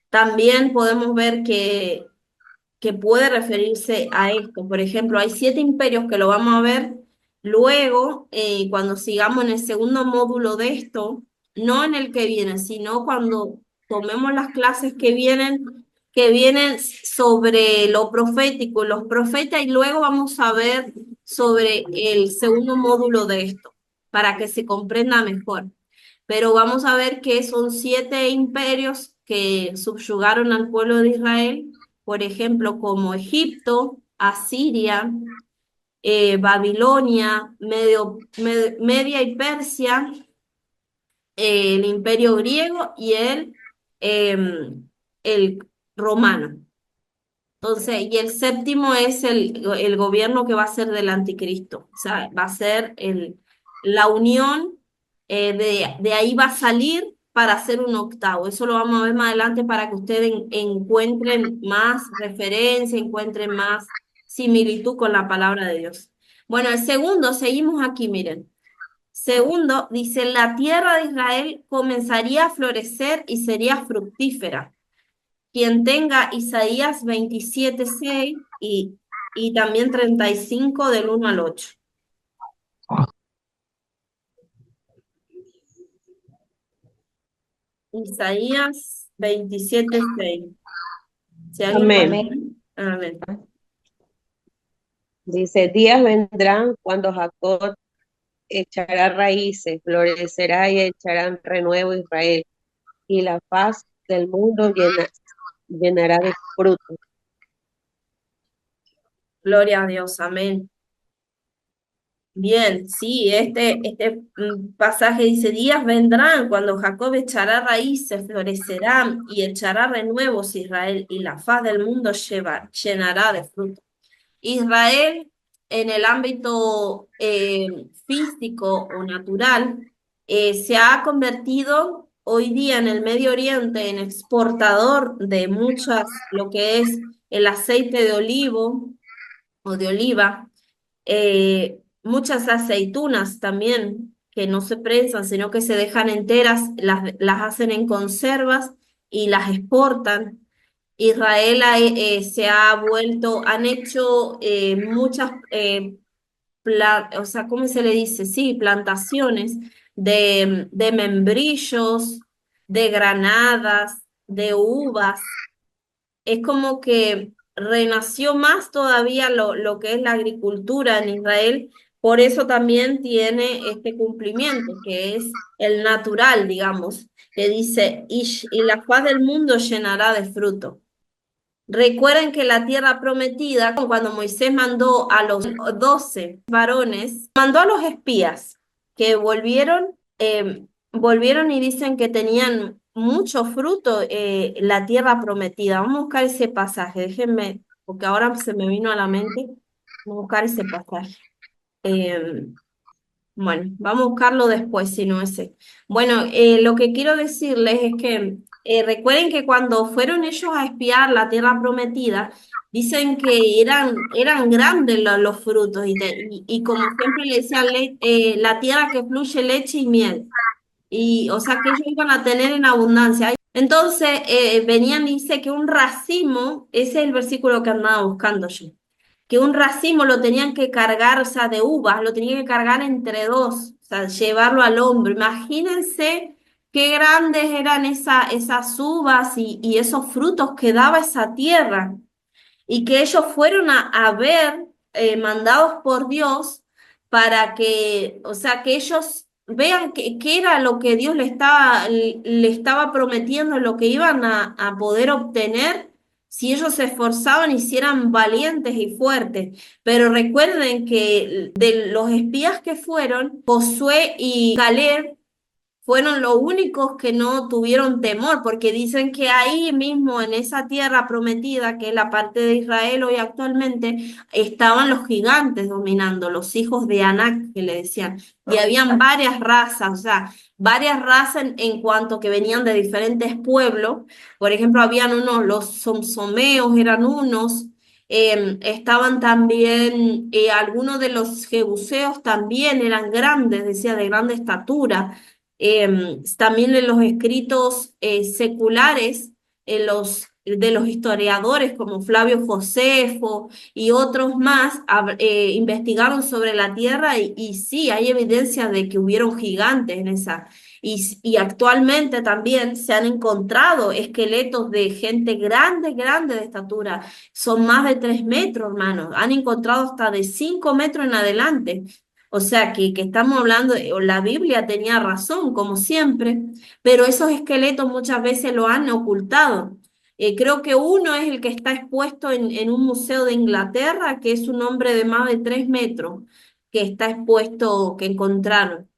También podemos ver que puede referirse a esto. Por ejemplo, hay 7 imperios que lo vamos a ver luego, cuando sigamos en el segundo módulo de esto, no en el que viene, sino cuando tomemos las clases que vienen sobre lo profético, los profetas, y luego vamos a ver sobre el segundo módulo de esto, para que se comprenda mejor. Pero vamos a ver que son 7 imperios que subyugaron al pueblo de Israel, por ejemplo, como Egipto, Asiria, Babilonia, Media y Persia, el imperio griego y el romano. Entonces, y el séptimo es el gobierno que va a ser del anticristo. O sea, va a ser la unión, de ahí va a salir para hacer un octavo. Eso lo vamos a ver más adelante para que ustedes encuentren más referencia, encuentren más similitud con la palabra de Dios. Bueno, el segundo, seguimos aquí, miren. Segundo, dice, la tierra de Israel comenzaría a florecer y sería fructífera. Quien tenga Isaías 27:6 y también 35 del 1 al 8. Isaías 27:6. Si alguien lo Amén. tiene, amén. Dice, días vendrán cuando Jacob echará raíces, florecerá y echarán renuevo Israel, y la faz del mundo llenará de fruto. Gloria a Dios, amén. Bien, sí, este pasaje dice, días vendrán cuando Jacob echará raíces, florecerá y echará renuevos Israel, y la faz del mundo llenará de fruto. Israel, en el ámbito físico o natural, se ha convertido hoy día en el Medio Oriente en exportador de lo que es el aceite de olivo o de oliva, muchas aceitunas también que no se prensan, sino que se dejan enteras, las hacen en conservas y las exportan. Israel se ha vuelto, han hecho muchas, o sea, ¿cómo se le dice? Sí, plantaciones de membrillos, de granadas, de uvas. Es como que renació más todavía lo que es la agricultura en Israel, Por eso también tiene este cumplimiento, que es el natural, digamos, que dice, y la faz del mundo llenará de fruto. Recuerden que la tierra prometida, cuando Moisés mandó a los 12 varones, mandó a los espías que volvieron y dicen que tenían mucho fruto la tierra prometida. Vamos a buscar ese pasaje, déjenme, porque ahora se me vino a la mente, vamos a buscar ese pasaje. Bueno, vamos a buscarlo después, si no ese. Bueno, lo que quiero decirles es que recuerden que cuando fueron ellos a espiar la tierra prometida, dicen que eran grandes los frutos y como siempre le decían, la tierra que fluye leche y miel. Y, o sea, que ellos iban a tener en abundancia. Entonces, venían y dice que un racimo, ese es el versículo que andaba buscando yo, que un racimo lo tenían que cargar, o sea, de uvas, lo tenían que cargar entre dos, o sea, llevarlo al hombro. Imagínense qué grandes eran esas uvas y esos frutos que daba esa tierra y que ellos fueron a ver, mandados por Dios, para que, o sea, que ellos vean qué era lo que Dios le estaba prometiendo, lo que iban a poder obtener si ellos se esforzaban y si eran valientes y fuertes. Pero recuerden que de los espías que fueron, Josué y Caleb fueron los únicos que no tuvieron temor, porque dicen que ahí mismo, en esa tierra prometida, que es la parte de Israel hoy actualmente, estaban los gigantes dominando, los hijos de Anak, que le decían, y habían varias razas, o sea, varias razas en cuanto que venían de diferentes pueblos. Por ejemplo, habían unos, los somsomeos eran unos. Estaban también algunos de los jebuseos también eran grandes, decía, de grande estatura. También en los escritos seculares, de los historiadores como Flavio Josefo y otros más, investigaron sobre la tierra y sí, hay evidencia de que hubieron gigantes en esa. Y actualmente también se han encontrado esqueletos de gente grande, grande de estatura. Son más de 3 metros, hermanos. Han encontrado hasta de 5 metros en adelante. O sea que estamos hablando, o la Biblia tenía razón, como siempre, pero esos esqueletos muchas veces lo han ocultado. Creo que uno es el que está expuesto en un museo de Inglaterra, que es un hombre de más de 3 metros, que está expuesto, que encontraron.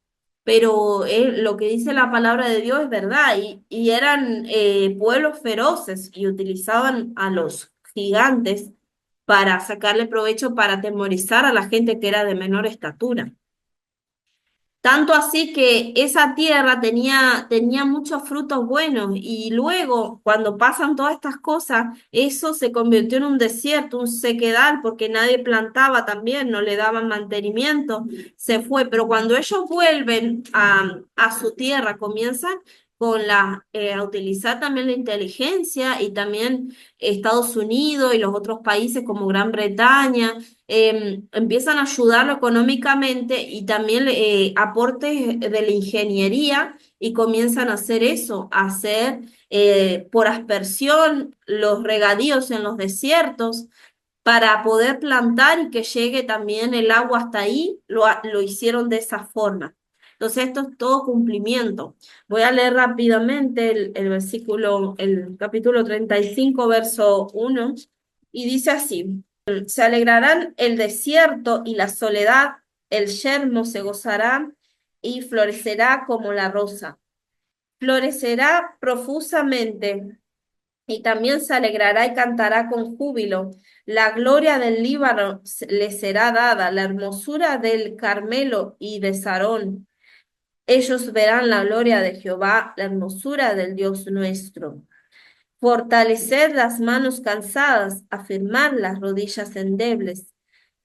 Pero lo que dice la palabra de Dios es verdad, y eran pueblos feroces y utilizaban a los gigantes para sacarle provecho, para atemorizar a la gente que era de menor estatura. Tanto así que esa tierra tenía muchos frutos buenos y luego, cuando pasan todas estas cosas, eso se convirtió en un desierto, un sequedal, porque nadie plantaba también, no le daban mantenimiento, se fue. Pero cuando ellos vuelven a su tierra, comienzan a utilizar también la inteligencia y también Estados Unidos y los otros países como Gran Bretaña empiezan a ayudarlo económicamente y también aportes de la ingeniería y comienzan a hacer eso, a hacer por aspersión los regadíos en los desiertos para poder plantar y que llegue también el agua hasta ahí, lo hicieron de esa forma. Entonces esto es todo cumplimiento. Voy a leer rápidamente el versículo, el capítulo 35, verso 1, y dice así. Se alegrarán el desierto y la soledad, el yermo se gozará y florecerá como la rosa. Florecerá profusamente y también se alegrará y cantará con júbilo. La gloria del Líbano le será dada, la hermosura del Carmelo y de Sarón. Ellos verán la gloria de Jehová, la hermosura del Dios nuestro. Fortaleced las manos cansadas, afirmad las rodillas endebles.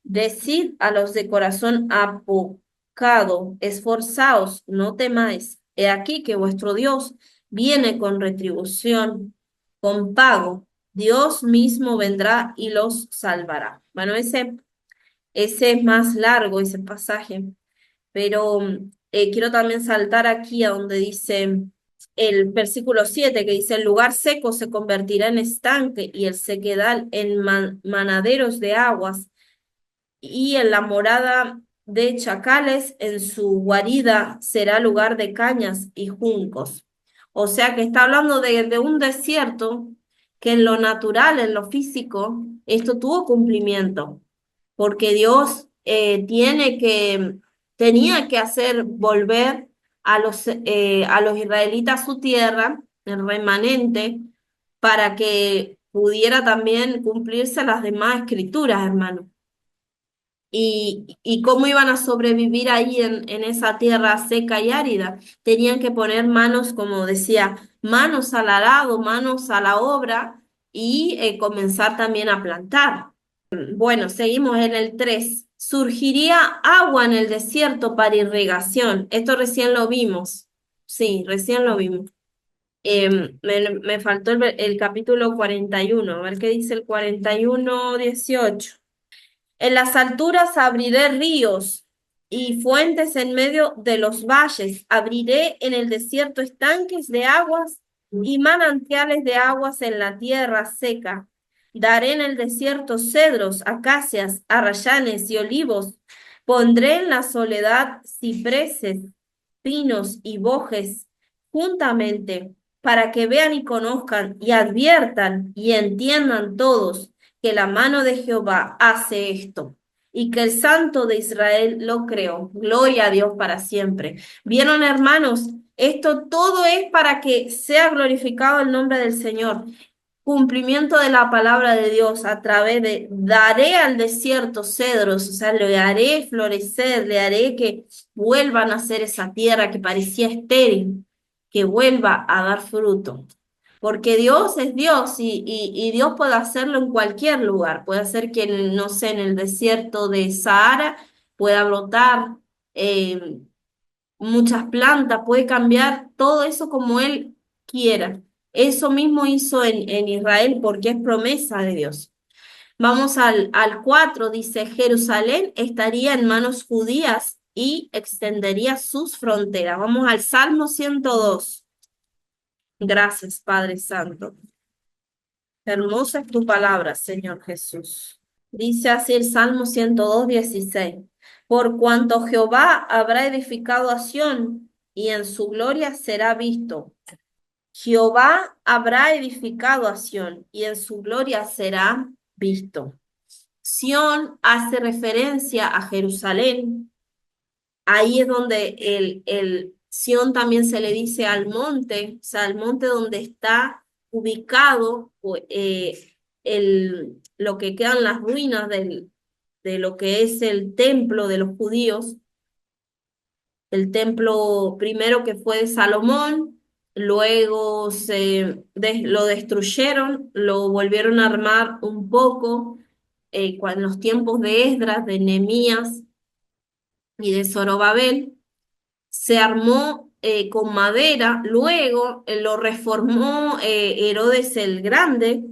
Decid a los de corazón apocado, esforzaos, no temáis. He aquí que vuestro Dios viene con retribución, con pago. Dios mismo vendrá y los salvará. Bueno, ese es más largo, ese pasaje, pero quiero también saltar aquí a donde dice el versículo 7, que dice, el lugar seco se convertirá en estanque y el sequedal en manaderos de aguas y en la morada de chacales, en su guarida será lugar de cañas y juncos. O sea que está hablando de un desierto que en lo natural, en lo físico, esto tuvo cumplimiento, porque Dios tenía que hacer volver a los israelitas a su tierra, el remanente, para que pudiera también cumplirse las demás escrituras, hermano. Y cómo iban a sobrevivir ahí en esa tierra seca y árida. Tenían que poner manos, como decía, manos al arado, manos a la obra y comenzar también a plantar. Bueno, seguimos en el 3. Surgiría agua en el desierto para irrigación. Esto recién lo vimos. Sí, recién lo vimos. Me faltó el capítulo 41. A ver qué dice el 41:18. En las alturas abriré ríos y fuentes en medio de los valles. Abriré en el desierto estanques de aguas y manantiales de aguas en la tierra seca. Daré en el desierto cedros, acacias, arrayanes y olivos. Pondré en la soledad cipreses, pinos y bojes juntamente, para que vean y conozcan y adviertan y entiendan todos que la mano de Jehová hace esto y que el Santo de Israel lo creó. Gloria a Dios para siempre. ¿Vieron, hermanos? Esto todo es para que sea glorificado el nombre del Señor. Cumplimiento de la palabra de Dios a través de daré al desierto cedros, o sea, le haré florecer, le haré que vuelva a nacer esa tierra que parecía estéril, que vuelva a dar fruto. Porque Dios es Dios y Dios puede hacerlo en cualquier lugar. Puede hacer que, no sé, en el desierto de Sahara pueda brotar eh, muchas plantas, puede cambiar todo eso como Él quiera. Eso mismo hizo en Israel porque es promesa de Dios. Vamos al 4, dice, Jerusalén estaría en manos judías y extendería sus fronteras. Vamos al Salmo 102. Gracias, Padre Santo. Hermosa es tu palabra, Señor Jesús. Dice así el Salmo 102:16. Por cuanto Jehová habrá edificado a Sión y en su gloria será visto. Jehová habrá edificado a Sión y en su gloria será visto. Sión hace referencia a Jerusalén. Ahí es donde el Sión también se le dice al monte, o sea, al monte donde está ubicado lo que quedan las ruinas de lo que es el templo de los judíos, el templo primero que fue de Salomón, luego lo destruyeron, lo volvieron a armar un poco en los tiempos de Esdras, de Nehemías y de Zorobabel. Se armó con madera, luego lo reformó Herodes el Grande,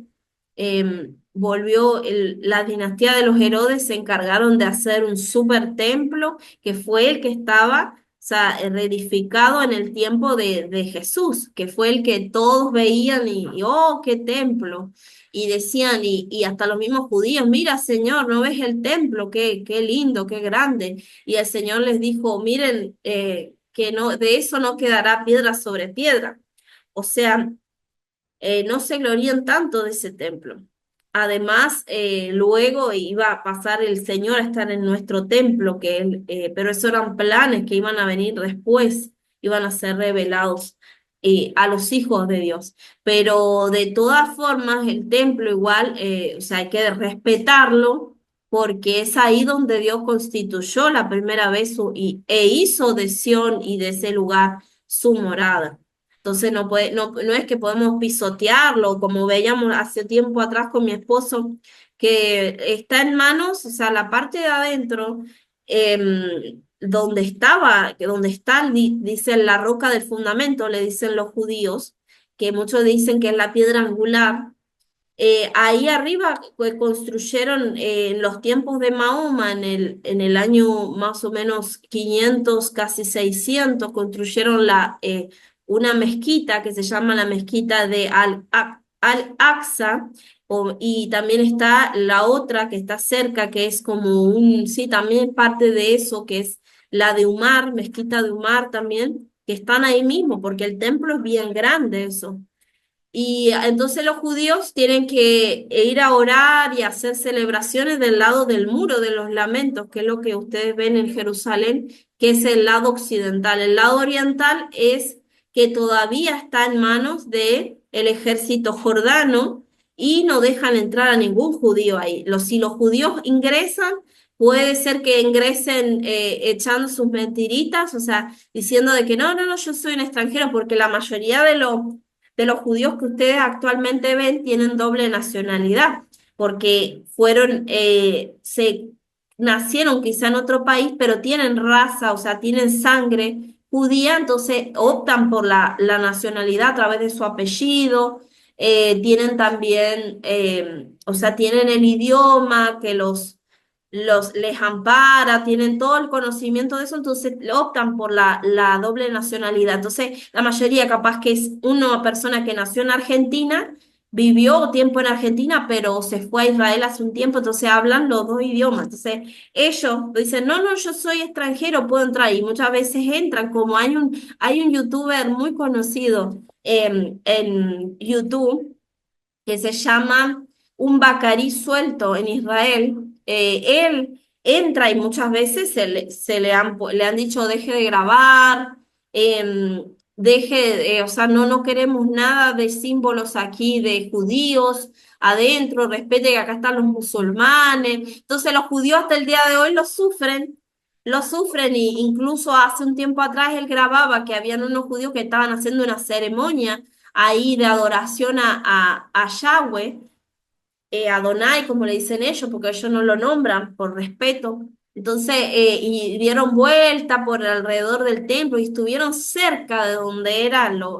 la dinastía de los Herodes se encargaron de hacer un super templo que fue el que estaba, o sea, reedificado en el tiempo de Jesús, que fue el que todos veían oh, qué templo. Y decían, y hasta los mismos judíos, mira, Señor, ¿no ves el templo? Qué lindo, qué grande. Y el Señor les dijo, miren, que no, de eso no quedará piedra sobre piedra. O sea, no se glorían tanto de ese templo. Además, luego iba a pasar el Señor a estar en nuestro templo, pero esos eran planes que iban a venir después, iban a ser revelados a los hijos de Dios. Pero de todas formas, el templo igual, o sea, hay que respetarlo porque es ahí donde Dios constituyó la primera vez e hizo de Sión y de ese lugar su morada. Entonces no es que podemos pisotearlo, como veíamos hace tiempo atrás con mi esposo, que está en manos, o sea, la parte de adentro, donde está, dicen la roca del fundamento, le dicen los judíos, que muchos dicen que es la piedra angular. Ahí arriba construyeron en los tiempos de Mahoma, en el año más o menos 500, casi 600, construyeron una mezquita que se llama la mezquita de Al-Aqsa y también está la otra que está cerca, que es como sí, también parte de eso, que es la de Umar, Mezquita de Umar también, que están ahí mismo, porque el templo es bien grande eso. Y entonces los judíos tienen que ir a orar y hacer celebraciones del lado del muro de los lamentos, que es lo que ustedes ven en Jerusalén, que es el lado occidental. El lado oriental es que todavía está en manos de el ejército jordano y no dejan entrar a ningún judío ahí. Si los judíos ingresan, puede ser que ingresen echando sus mentiritas, o sea, diciendo de que no, no, no, yo soy un extranjero, porque la mayoría de los judíos que ustedes actualmente ven tienen doble nacionalidad, porque nacieron quizá en otro país, pero tienen raza, o sea, tienen sangre judía, entonces optan por la nacionalidad a través de su apellido, tienen también, o sea, tienen el idioma que les ampara, tienen todo el conocimiento de eso, entonces optan por la doble nacionalidad. Entonces, la mayoría capaz que es una persona que nació en Argentina, vivió tiempo en Argentina, pero se fue a Israel hace un tiempo, entonces hablan los dos idiomas. Entonces, ellos dicen, no, no, yo soy extranjero, puedo entrar, y muchas veces entran, como hay un youtuber muy conocido en YouTube que se llama Un Bacarí Suelto en Israel. Él entra y muchas veces le han dicho deje de grabar, o sea, no, no queremos nada de símbolos aquí de judíos adentro, respete que acá están los musulmanes. Entonces los judíos hasta el día de hoy lo sufren, y incluso hace un tiempo atrás él grababa que habían unos judíos que estaban haciendo una ceremonia ahí de adoración a Yahweh, Adonai, como le dicen ellos, porque ellos no lo nombran por respeto. Entonces, y dieron vuelta por alrededor del templo y estuvieron cerca de donde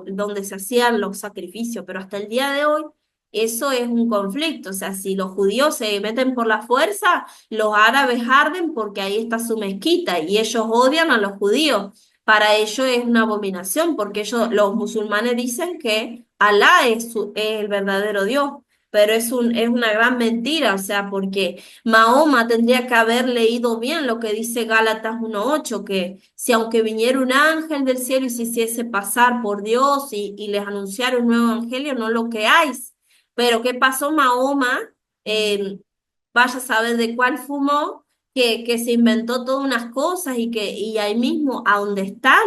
donde se hacían los sacrificios, pero hasta el día de hoy eso es un conflicto. O sea, si los judíos se meten por la fuerza, los árabes arden porque ahí está su mezquita y ellos odian a los judíos. Para ellos es una abominación porque los musulmanes dicen que Alá es el verdadero Dios, pero es una gran mentira, o sea, porque Mahoma tendría que haber leído bien lo que dice Gálatas 1:8, que si aunque viniera un ángel del cielo y se hiciese pasar por Dios y les anunciara un nuevo evangelio, no lo creáis. Pero ¿qué pasó Mahoma? Eh, Vaya a saber de cuál fumó, que se inventó todas unas cosas y ahí mismo, a donde está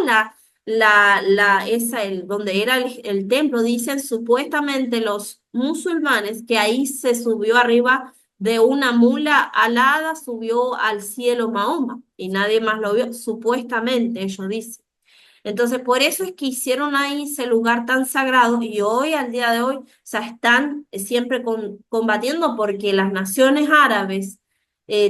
donde era el templo, dicen supuestamente los musulmanes que ahí se subió arriba de una mula alada, subió al cielo Mahoma y nadie más lo vio, supuestamente ellos dicen. Entonces, por eso es que hicieron ahí ese lugar tan sagrado y hoy, al día de hoy, o sea, están siempre combatiendo porque las naciones árabes,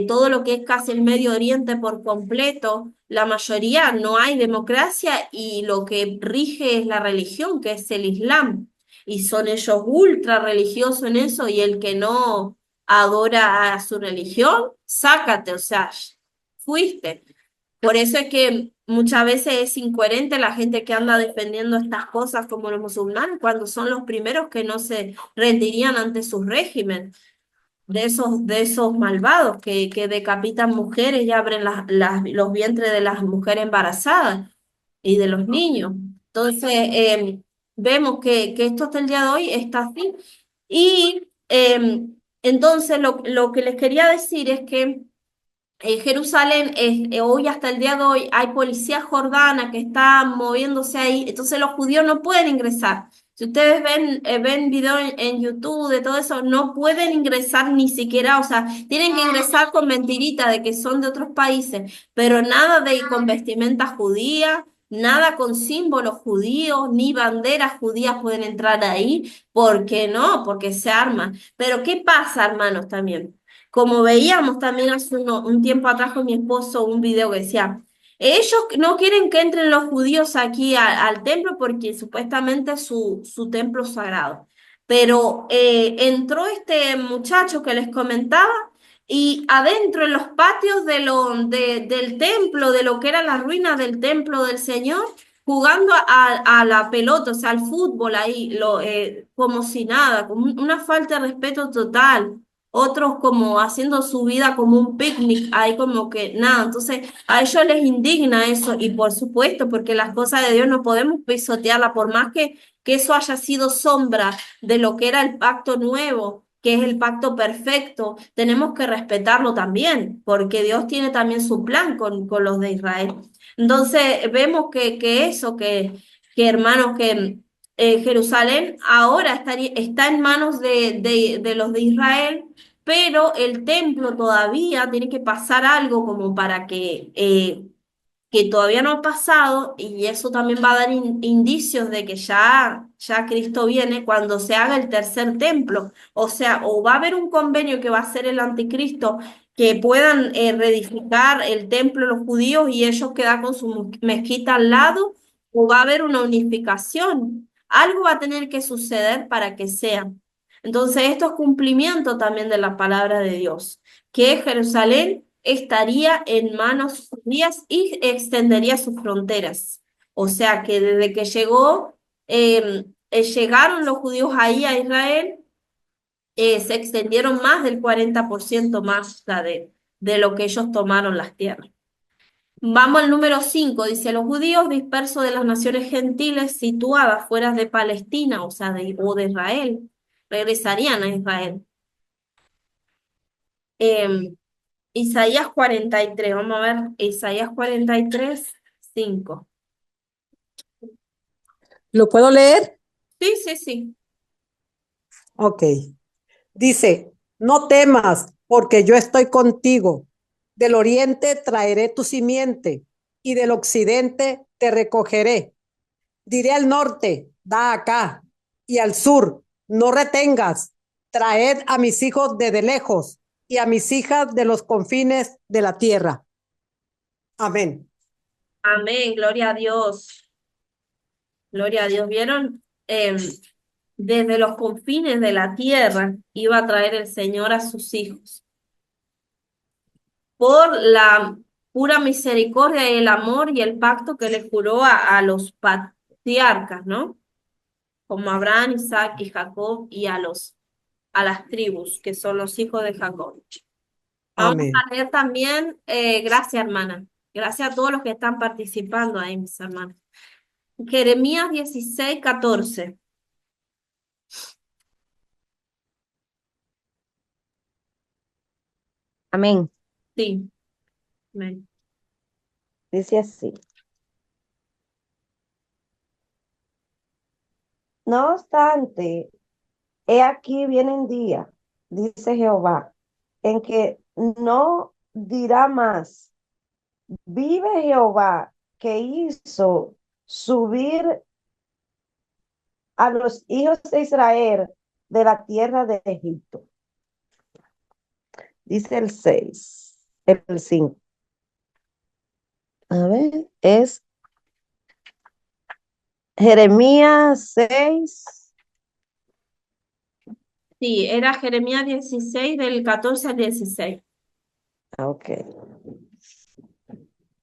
todo lo que es casi el Medio Oriente por completo, la mayoría no hay democracia y lo que rige es la religión, que es el Islam. Y son ellos ultra religiosos en eso y el que no adora a su religión, sácate, o sea, fuiste. Por eso es que muchas veces es incoherente la gente que anda defendiendo estas cosas como los musulmanes, cuando son los primeros que no se rendirían ante su régimen, de esos malvados que decapitan mujeres y abren los vientres de las mujeres embarazadas y de los niños. Entonces, vemos que esto hasta el día de hoy está así. Y entonces lo que les quería decir es que Jerusalén, hoy hasta el día de hoy, hay policía jordana que está moviéndose ahí, entonces los judíos no pueden ingresar. Si ustedes ven videos en YouTube de todo eso, no pueden ingresar ni siquiera, o sea, tienen que ingresar con mentirita de que son de otros países, pero nada de ir con vestimenta judía, nada con símbolos judíos, ni banderas judías pueden entrar ahí. ¿Por qué no? Porque se arman. Pero ¿qué pasa, hermanos, también? Como veíamos también hace un tiempo atrás con mi esposo un video que decía, ellos no quieren que entren los judíos aquí al templo porque supuestamente es su templo sagrado. Pero entró este muchacho que les comentaba y adentro en los patios del templo, de lo que era la ruina del templo del Señor, jugando a la pelota, o sea, al fútbol ahí, como si nada, como una falta de respeto total. Otros como haciendo su vida como un picnic, ahí como que nada. Entonces, a ellos les indigna eso, y por supuesto, porque las cosas de Dios no podemos pisotearlas, por más que eso haya sido sombra de lo que era el pacto nuevo, que es el pacto perfecto, tenemos que respetarlo también, porque Dios tiene también su plan con los de Israel. Entonces vemos que eso, que hermanos, que Jerusalén ahora está en manos de los de Israel, pero el templo todavía tiene que pasar algo como para que todavía no ha pasado, y eso también va a dar indicios de que ya Cristo viene cuando se haga el tercer templo. O sea, o va a haber un convenio que va a ser el anticristo, que puedan reedificar el templo los judíos y ellos quedar con su mezquita al lado, o va a haber una unificación. Algo va a tener que suceder para que sea. Entonces, esto es cumplimiento también de la palabra de Dios, que Jerusalén estaría en manos judías y extendería sus fronteras. O sea que desde que llegaron los judíos ahí a Israel, se extendieron más del 40% más de lo que ellos tomaron las tierras. Vamos al número 5, dice: los judíos dispersos de las naciones gentiles situadas fuera de Palestina, o sea, o de Israel, regresarían a Israel. Em, Isaías 43, vamos a ver, Isaías 43, 5. ¿Lo puedo leer? Sí, sí, sí. Ok. Dice, no temas, porque yo estoy contigo. Del oriente traeré tu simiente, y del occidente te recogeré. Diré al norte, da acá, y al sur, no retengas. Traed a mis hijos desde lejos, y a mis hijas de los confines de la tierra. Amén. Amén, gloria a Dios. Gloria a Dios. ¿Vieron? Desde los confines de la tierra iba a traer el Señor a sus hijos, por la pura misericordia y el amor y el pacto que le juró a los patriarcas, ¿no? Como Abraham, Isaac y Jacob, y a las tribus, que son los hijos de Jacob. Vamos Amén. a leer también, gracias hermana, gracias a todos los que están participando ahí, mis hermanos. Jeremías 16, 14. Amén. Sí, amén. Dice así. No obstante, he aquí vienen días, dice Jehová, en que no dirá más, vive Jehová, que hizo subir a los hijos de Israel de la tierra de Egipto. Dice el 6, el 5. A ver, es Jeremías 6. Sí, era Jeremías 16 del 14 al 16. Ok.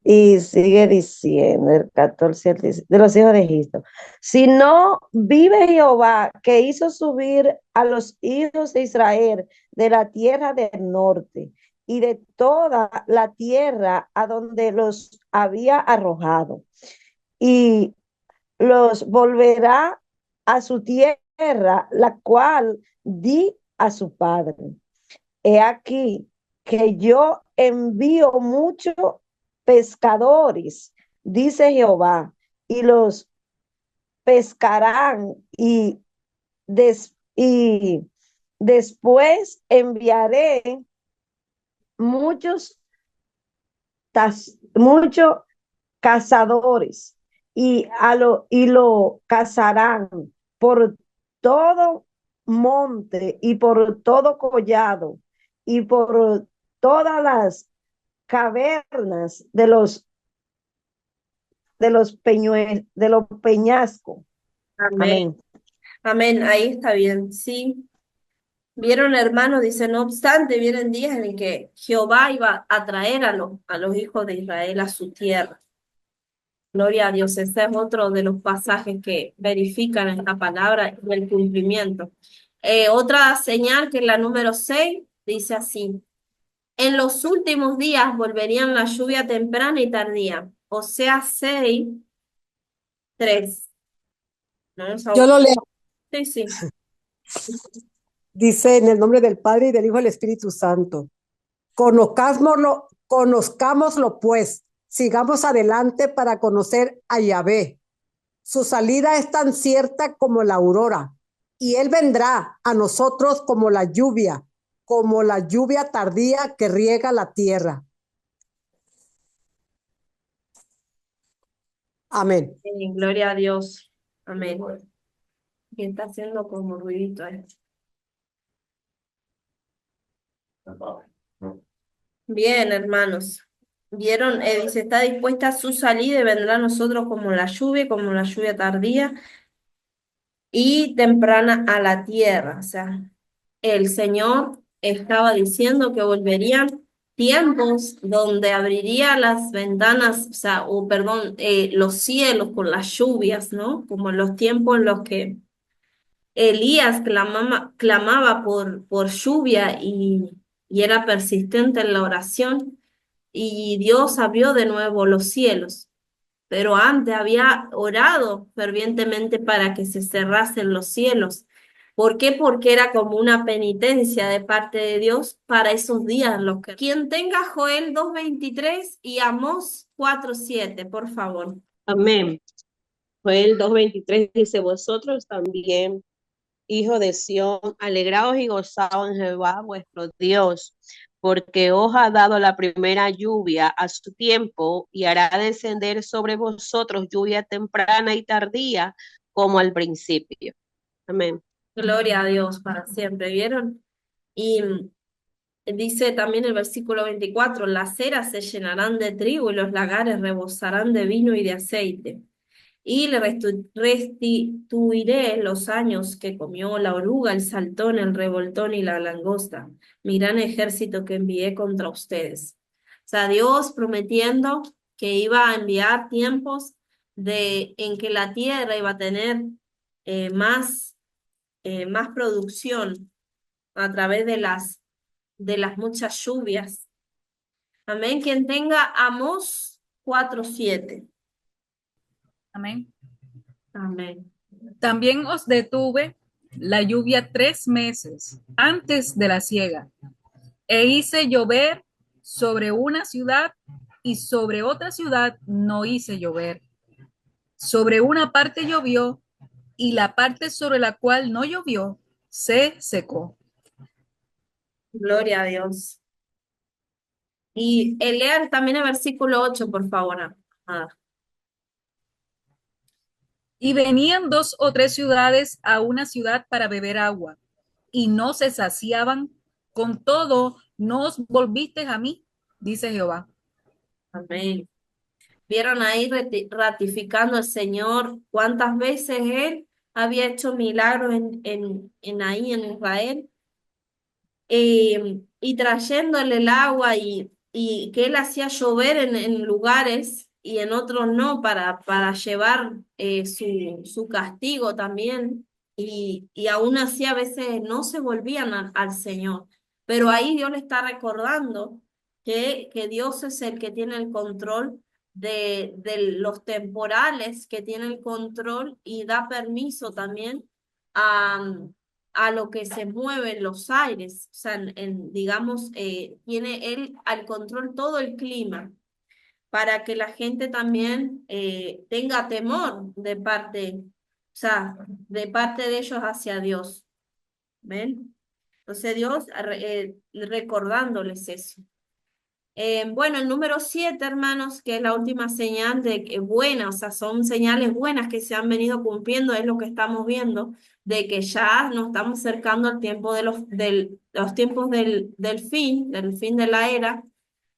Y sigue diciendo el 14 al 16, de los hijos de Egipto. Si no vive Jehová, que hizo subir a los hijos de Israel de la tierra del norte y de toda la tierra a donde los había arrojado, y los volverá a su tierra, la cual di a su padre. He aquí que yo envío muchos pescadores, dice Jehová, y los pescarán, y después enviaré muchos, muchos cazadores, y lo cazarán por todo monte y por todo collado y por todas las cavernas de los peñascos. Amén. Amén. Amén, ahí está bien, sí. Vieron, hermanos, dice: no obstante, vienen días en que Jehová iba a traer a los hijos de Israel a su tierra. Gloria a Dios. Ese es otro de los pasajes que verifican esta palabra y el cumplimiento. Otra señal, que es la número 6, dice así: en los últimos días volverían la lluvia temprana y tardía. O sea, 6, 3. Vamos a Yo buscar. lo leo. Sí, sí. Dice en el nombre del Padre y del Hijo y del Espíritu Santo. Conozcámoslo pues, sigamos adelante para conocer a Yahvé. Su salida es tan cierta como la aurora, y Él vendrá a nosotros como la lluvia tardía que riega la tierra. Amén. Gloria a Dios. Amén. ¿Quién está haciendo como ruidito ahí? Bien, hermanos. ¿Vieron? Dice, está dispuesta a su salida y vendrá a nosotros como la lluvia tardía y temprana a la tierra. O sea, el Señor estaba diciendo que volverían tiempos donde abriría las ventanas, o sea, o perdón, los cielos con las lluvias, ¿no? Como en los tiempos en los que Elías clamaba por lluvia y era persistente en la oración y Dios abrió de nuevo los cielos. Pero antes había orado fervientemente para que se cerrasen los cielos. ¿Por qué? Porque era como una penitencia de parte de Dios para esos días. Quien tenga Joel 2:23 y Amós 4:7, por favor. Amén. Joel 2:23 dice, vosotros también, hijo de Sión, alegraos y gozaos en Jehová vuestro Dios, porque os ha dado la primera lluvia a su tiempo y hará descender sobre vosotros lluvia temprana y tardía como al principio. Amén. Gloria a Dios para siempre, ¿vieron? Y dice también el versículo 24, las eras se llenarán de trigo y los lagares rebosarán de vino y de aceite. Y le restituiré los años que comió la oruga, el saltón, el revoltón y la langosta, mi gran ejército que envié contra ustedes. O sea, Dios prometiendo que iba a enviar tiempos en que la tierra iba a tener más producción a través de las muchas lluvias. Amén. Quien tenga Amós 4:7. Amén. Amén. También os detuve la lluvia 3 meses antes de la siega, e hice llover sobre una ciudad y sobre otra ciudad no hice llover. Sobre una parte llovió y la parte sobre la cual no llovió se secó. Gloria a Dios. Y leer también el versículo 8, por favor. Ah, Y venían 2 o 3 ciudades a una ciudad para beber agua, y no se saciaban. Con todo, no os volvisteis a mí, dice Jehová. amén. Vieron ahí ratificando el Señor cuántas veces Él había hecho milagros ahí en Israel, y trayéndole el agua y que Él hacía llover en lugares y en otros no, para llevar su castigo también. Y aún así a veces no se volvían al Señor. Pero ahí Dios le está recordando que Dios es el que tiene el control de los temporales, que tiene el control y da permiso también a lo que se mueve en los aires. O sea, digamos, tiene él al control todo el clima para que la gente también tenga temor o sea, de parte de ellos hacia Dios. ¿Ven? Entonces Dios recordándoles eso. Bueno, el número 7, hermanos, que es la última señal de que buena, o sea, son señales buenas que se han venido cumpliendo, es lo que estamos viendo, de que ya nos estamos acercando al tiempo los tiempos del fin de la era.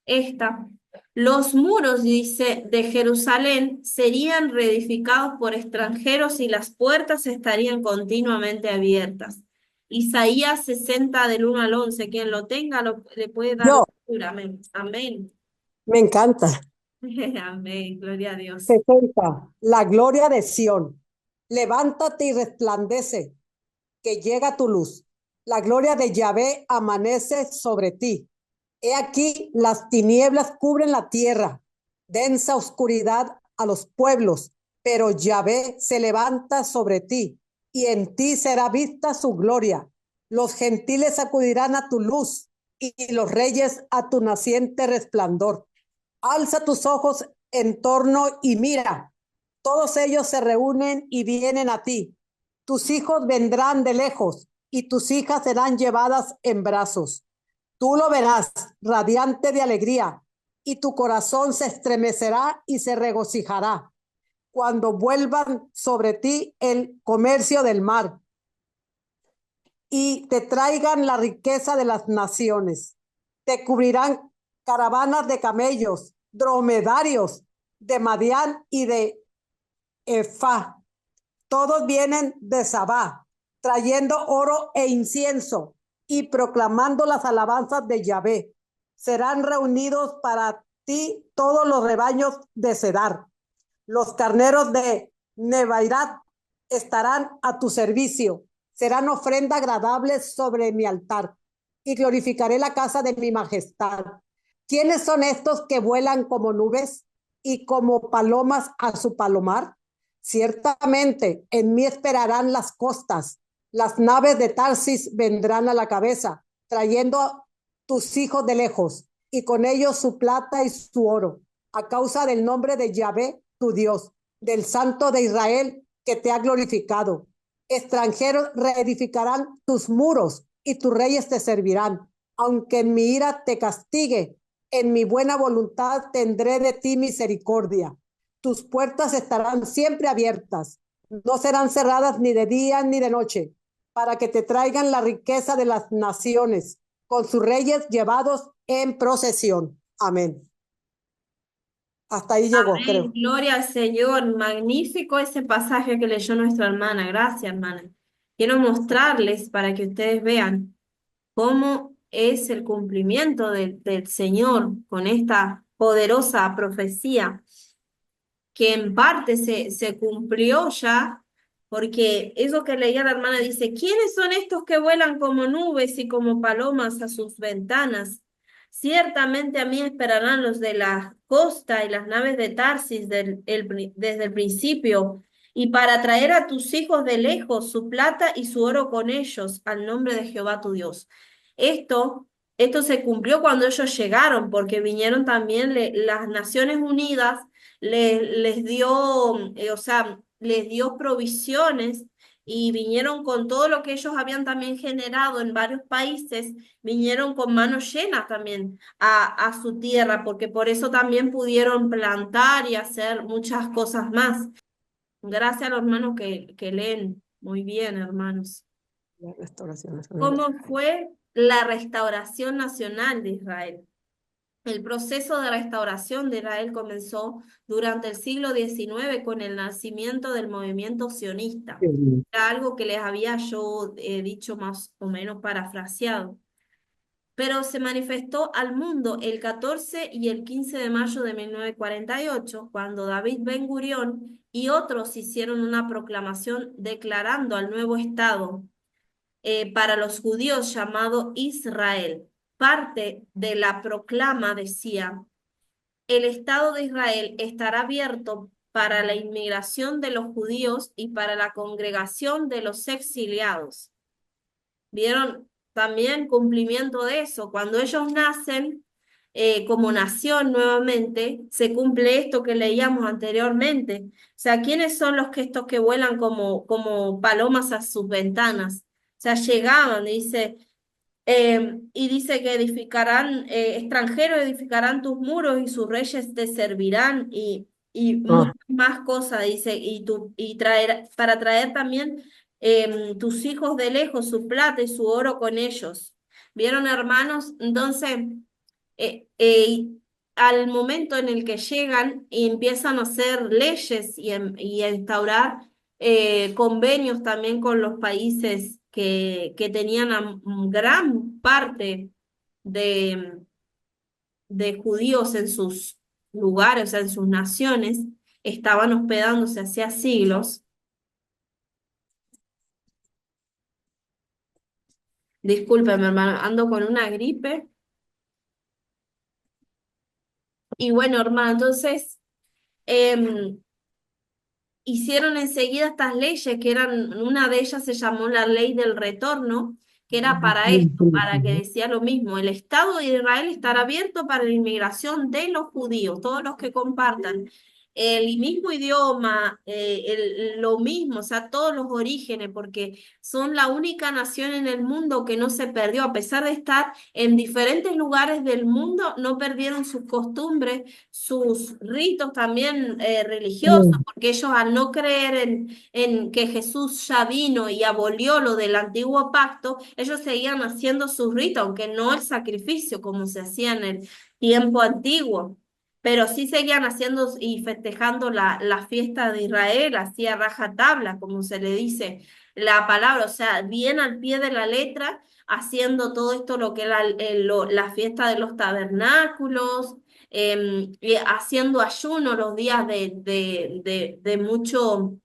Esta, los muros, dice, de Jerusalén serían reedificados por extranjeros y las puertas estarían continuamente abiertas. Isaías 60 del 1 al 11, quien lo tenga le puede dar Yo, lectura. Amén. Amén. me encanta. Amén, gloria a Dios. 60. La gloria de Sión. Levántate y resplandece, que llega tu luz. La gloria de Yahvé amanece sobre ti. He aquí, las tinieblas cubren la tierra, densa oscuridad a los pueblos, pero Yahvé se levanta sobre ti, y en ti será vista su gloria. Los gentiles acudirán a tu luz, y los reyes a tu naciente resplandor. Alza tus ojos en torno y mira, todos ellos se reúnen y vienen a ti. Tus hijos vendrán de lejos y tus hijas serán llevadas en brazos. Tú lo verás, radiante de alegría, y tu corazón se estremecerá y se regocijará cuando vuelvan sobre ti el comercio del mar y te traigan la riqueza de las naciones. Te cubrirán caravanas de camellos, dromedarios de Madián y de Efá. Todos vienen de Sabá, trayendo oro e incienso y proclamando las alabanzas de Yahvé. Serán reunidos para ti todos los rebaños de Cedar. Los carneros de Nebairat estarán a tu servicio. Serán ofrenda agradable sobre mi altar y glorificaré la casa de mi majestad. ¿Quiénes son estos que vuelan como nubes y como palomas a su palomar? Ciertamente en mí esperarán las costas. Las naves de Tarsis vendrán a la cabeza, trayendo a tus hijos de lejos, y con ellos su plata y su oro, a causa del nombre de Yahvé, tu Dios, del Santo de Israel, que te ha glorificado. Extranjeros reedificarán tus muros, y tus reyes te servirán. Aunque en mi ira te castigue, en mi buena voluntad tendré de ti misericordia. Tus puertas estarán siempre abiertas, no serán cerradas ni de día ni de noche, para que te traigan la riqueza de las naciones, con sus reyes llevados en procesión. Amén. Hasta ahí llegó, Amén, creo. gloria al Señor. Magnífico ese pasaje que leyó nuestra hermana. Gracias, hermana. Quiero mostrarles para que ustedes vean cómo es el cumplimiento del Señor con esta poderosa profecía que en parte se cumplió ya, porque eso que leía la hermana dice, ¿quiénes son estos que vuelan como nubes y como palomas a sus ventanas? Ciertamente a mí esperarán los de la costa y las naves de Tarsis desde el principio, y para traer a tus hijos de lejos su plata y su oro con ellos, al nombre de Jehová tu Dios. Esto, esto se cumplió cuando ellos llegaron, porque vinieron también las Naciones Unidas les dio, o sea, les dio provisiones y vinieron con todo lo que ellos habían también generado en varios países, vinieron con manos llenas también a su tierra, porque por eso también pudieron plantar y hacer muchas cosas más. Gracias a los hermanos que leen. Muy bien, hermanos. La restauración nacional. ¿Cómo fue la restauración nacional de Israel? El proceso de restauración de Israel comenzó durante el siglo XIX con el nacimiento del movimiento sionista. Era algo que les había yo dicho más o menos parafraseado. Pero se manifestó al mundo el 14 y el 15 de mayo de 1948, cuando David Ben-Gurión y otros hicieron una proclamación declarando al nuevo Estado para los judíos llamado Israel. Parte de la proclama decía: el Estado de Israel estará abierto para la inmigración de los judíos y para la congregación de los exiliados. ¿Vieron? También cumplimiento de eso. Cuando ellos nacen como nación nuevamente, se cumple esto que leíamos anteriormente. O sea, ¿quiénes son los que estos que vuelan como palomas a sus ventanas? O sea, llegaban, dice, y dice que edificarán, extranjeros edificarán tus muros y sus reyes te servirán y Ah, muchas más cosas, dice, y traer, para traer también tus hijos de lejos, su plata y su oro con ellos. ¿Vieron, hermanos? Entonces, eh, eh, al momento en el que llegan y empiezan a hacer leyes y a instaurar convenios también con los países que tenían a gran parte de, de judíos en lugares, o sea, en sus naciones, estaban hospedándose hacía siglos. Discúlpeme, hermano, ando con una gripe. Y bueno, hermano, entonces em, hicieron enseguida estas leyes, que eran, una de ellas se llamó la ley del retorno, que era para esto, para que decía lo mismo, el Estado de Israel estará abierto para la inmigración de los judíos, todos los que compartan el mismo idioma, lo mismo, o sea, todos los orígenes, porque son la única nación en el mundo que no se perdió, a pesar de estar en diferentes lugares del mundo, no perdieron sus costumbres, sus ritos también religiosos, porque ellos al no creer en que Jesús ya vino y abolió lo del antiguo pacto, ellos seguían haciendo sus ritos, aunque no el sacrificio como se hacía en el tiempo antiguo, pero sí seguían haciendo y festejando la fiesta de Israel, hacía rajatabla, como se le dice la palabra, o sea, bien al pie de la letra, haciendo todo esto lo que era la fiesta de los tabernáculos, haciendo ayuno los días de mucho,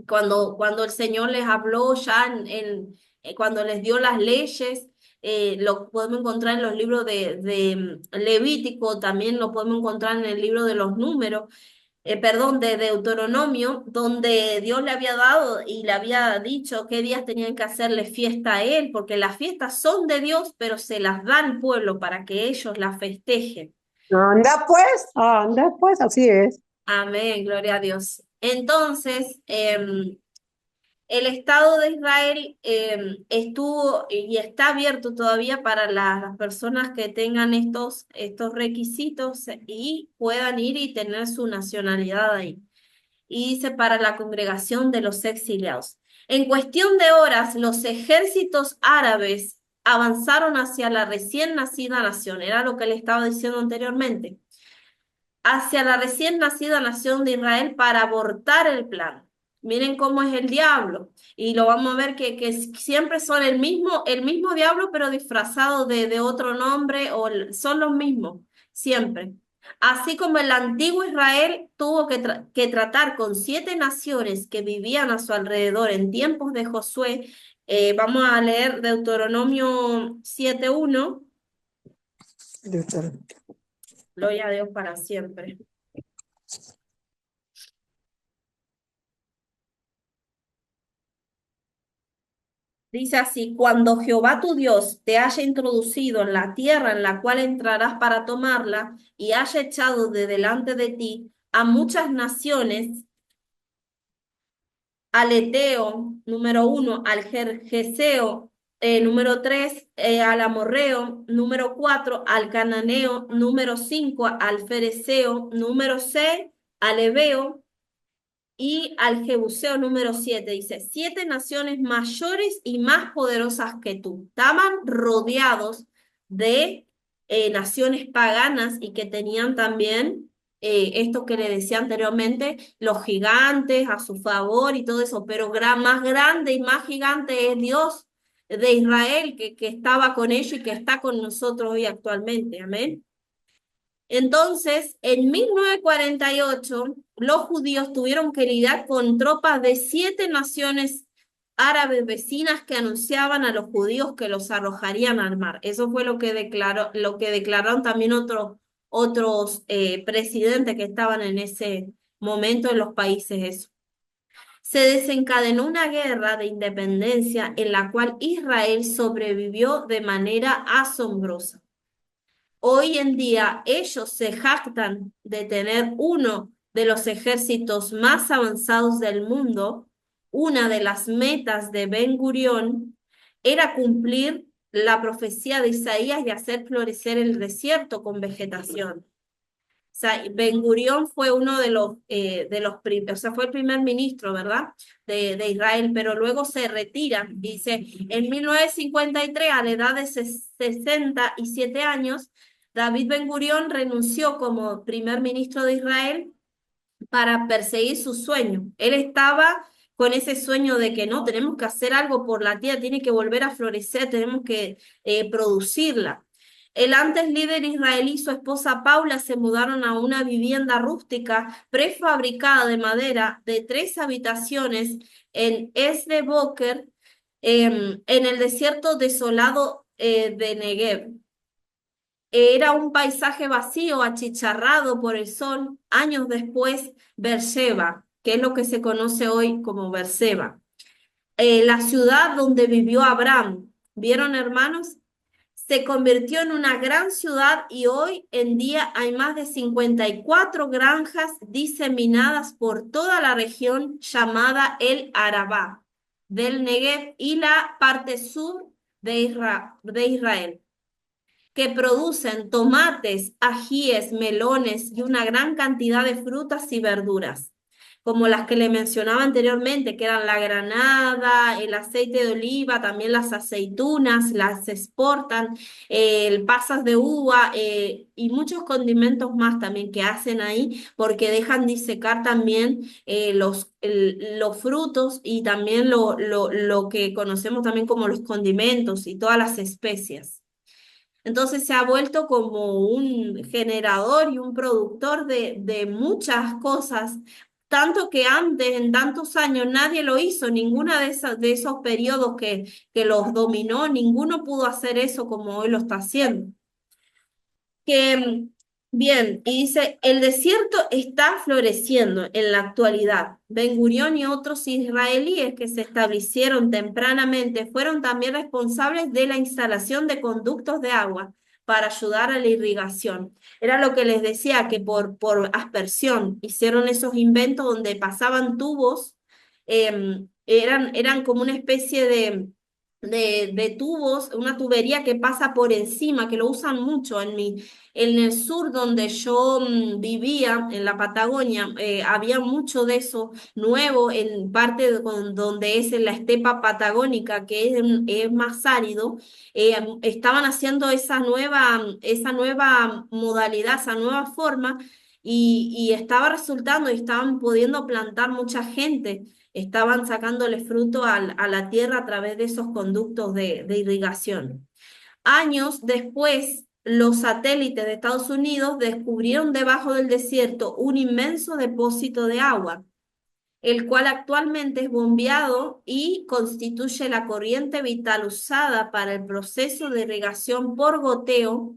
cuando el Señor les habló ya cuando les dio las leyes, lo podemos encontrar en los libros de Levítico, también lo podemos encontrar en el libro de los Números, perdón, de Deuteronomio, donde Dios le había dado y le había dicho qué días tenían que hacerle fiesta a él, porque las fiestas son de Dios, pero se las da al pueblo para que ellos las festejen. Anda pues, así es. Amén, gloria a Dios. Entonces, el Estado de Israel estuvo y está abierto todavía para las personas que tengan estos requisitos y puedan ir y tener su nacionalidad ahí. Y dice para la congregación de los exiliados. En cuestión de horas, los ejércitos árabes avanzaron hacia la recién nacida nación. Era lo que le estaba diciendo anteriormente, hacia la recién nacida nación de Israel para abortar el plan. Miren cómo es el diablo. Y lo vamos a ver que siempre son el mismo diablo, pero disfrazado de otro nombre, son los mismos, siempre. Así como el antiguo Israel tuvo que tratar con 7 naciones que vivían a su alrededor en tiempos de Josué, vamos a leer Deuteronomio 7:1. Gloria a Dios para siempre. Dice así, cuando Jehová tu Dios te haya introducido en la tierra en la cual entrarás para tomarla y haya echado de delante de ti a muchas naciones, al Eteo, número 1, al Gergeseo, número 3, al Amorreo, número 4, al Cananeo, número 5, al Fereceo, número 6, al Ebeo, y al Jebuseo número 7, dice, 7 naciones mayores y más poderosas que tú. Estaban rodeados de naciones paganas y que tenían también esto que le decía anteriormente, los gigantes a su favor y todo eso, pero más grande y más gigante es Dios de Israel que estaba con ellos y que está con nosotros hoy actualmente. Amén. Entonces, en 1948, los judíos tuvieron que lidiar con tropas de 7 naciones árabes vecinas que anunciaban a los judíos que los arrojarían al mar. Eso fue lo que declararon también otros presidentes que estaban en ese momento en los países esos. Se desencadenó una guerra de independencia en la cual Israel sobrevivió de manera asombrosa. Hoy en día ellos se jactan de tener uno de los ejércitos más avanzados del mundo. Una de las metas de Ben Gurión era cumplir la profecía de Isaías y hacer florecer el desierto con vegetación. O sea, Ben Gurión fue uno o sea, fue el primer ministro, ¿verdad? De Israel, pero luego se retira. Dice, en 1953, a la edad de 67 años, David Ben Gurión renunció como primer ministro de Israel para perseguir su sueño. Él estaba con ese sueño de que no, tenemos que hacer algo por la tierra, tiene que volver a florecer, tenemos que producirla. El antes líder israelí y su esposa Paula se mudaron a una vivienda rústica prefabricada de madera de 3 habitaciones en Esde Boker, en el desierto desolado de Negev. Era un paisaje vacío, achicharrado por el sol. Años después, Beersheba, que es lo que se conoce hoy como Beerseba, la ciudad donde vivió Abraham. ¿Vieron, hermanos? Se convirtió en una gran ciudad y hoy en día hay más de 54 granjas diseminadas por toda la región llamada el Arabá, del Negev y la parte sur de Israel, que producen tomates, ajíes, melones y una gran cantidad de frutas y verduras, como las que le mencionaba anteriormente, que eran la granada, el aceite de oliva, también las aceitunas, las exportan, pasas de uva y muchos condimentos más también que hacen ahí, porque dejan disecar también los frutos y también lo que conocemos también como los condimentos y todas las especias. Entonces se ha vuelto como un generador y un productor de muchas cosas, tanto que antes, en tantos años, nadie lo hizo, ninguna de esos periodos que los dominó, ninguno pudo hacer eso como hoy lo está haciendo. Bien, y dice, el desierto está floreciendo en la actualidad. Ben Gurión y otros israelíes que se establecieron tempranamente fueron también responsables de la instalación de conductos de agua para ayudar a la irrigación. Era lo que les decía, que por aspersión hicieron esos inventos donde pasaban tubos, eran como una especie de tubos, una tubería que pasa por encima, que lo usan mucho en el sur donde yo vivía, en la Patagonia, había mucho de eso nuevo en parte donde es en la estepa patagónica, que es más árido. Estaban haciendo esa nueva modalidad, esa nueva forma, y estaba resultando y estaban pudiendo plantar mucha gente. Estaban sacándole fruto a la tierra a través de esos conductos de irrigación. Años después, los satélites de Estados Unidos descubrieron debajo del desierto un inmenso depósito de agua, el cual actualmente es bombeado y constituye la corriente vital usada para el proceso de irrigación por goteo,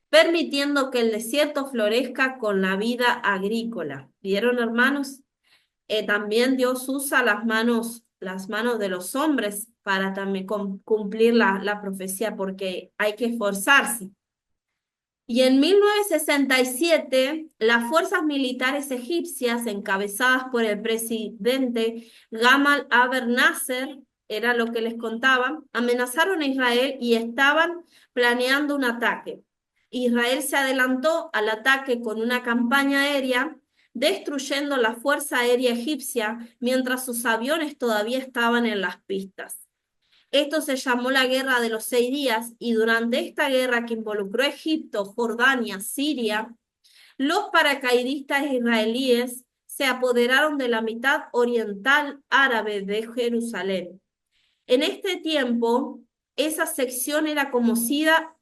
permitiendo que el desierto florezca con la vida agrícola. ¿Vieron, hermanos? También Dios usa las manos de los hombres para también cumplir la profecía, porque hay que esforzarse. Y en 1967, las fuerzas militares egipcias, encabezadas por el presidente Gamal Abdel Nasser, era lo que les contaba, amenazaron a Israel y estaban planeando un ataque. Israel se adelantó al ataque con una campaña aérea, destruyendo la Fuerza Aérea Egipcia mientras sus aviones todavía estaban en las pistas. Esto se llamó la Guerra de los 6 días y durante esta guerra que involucró a Egipto, Jordania, Siria, los paracaidistas israelíes se apoderaron de la mitad oriental árabe de Jerusalén. En este tiempo, esa sección era conocida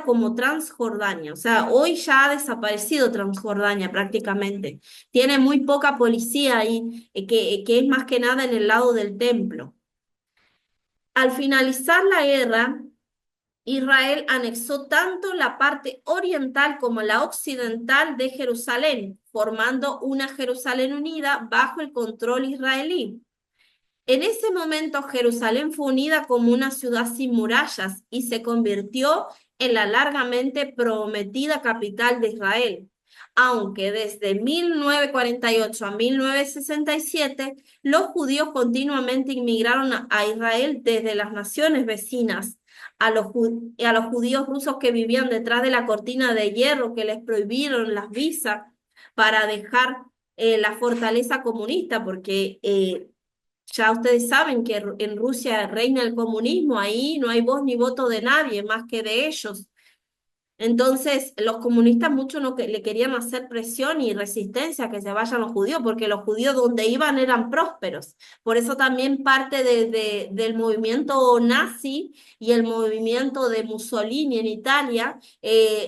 como Transjordania. O sea, hoy ya ha desaparecido Transjordania prácticamente. Tiene muy poca policía ahí, que es más que nada en el lado del templo. Al finalizar la guerra, Israel anexó tanto la parte oriental como la occidental de Jerusalén, formando una Jerusalén unida bajo el control israelí. En ese momento, Jerusalén fue unida como una ciudad sin murallas y se convirtió en la largamente prometida capital de Israel. Aunque desde 1948 a 1967, los judíos continuamente inmigraron a Israel desde las naciones vecinas, a los judíos rusos que vivían detrás de la cortina de hierro que les prohibieron las visas para dejar la fortaleza comunista, porque ya ustedes saben que en Rusia reina el comunismo, ahí no hay voz ni voto de nadie más que de ellos. Entonces, los comunistas mucho no le querían hacer presión y resistencia a que se vayan los judíos, porque los judíos donde iban eran prósperos. Por eso también parte del movimiento nazi y el movimiento de Mussolini en Italia,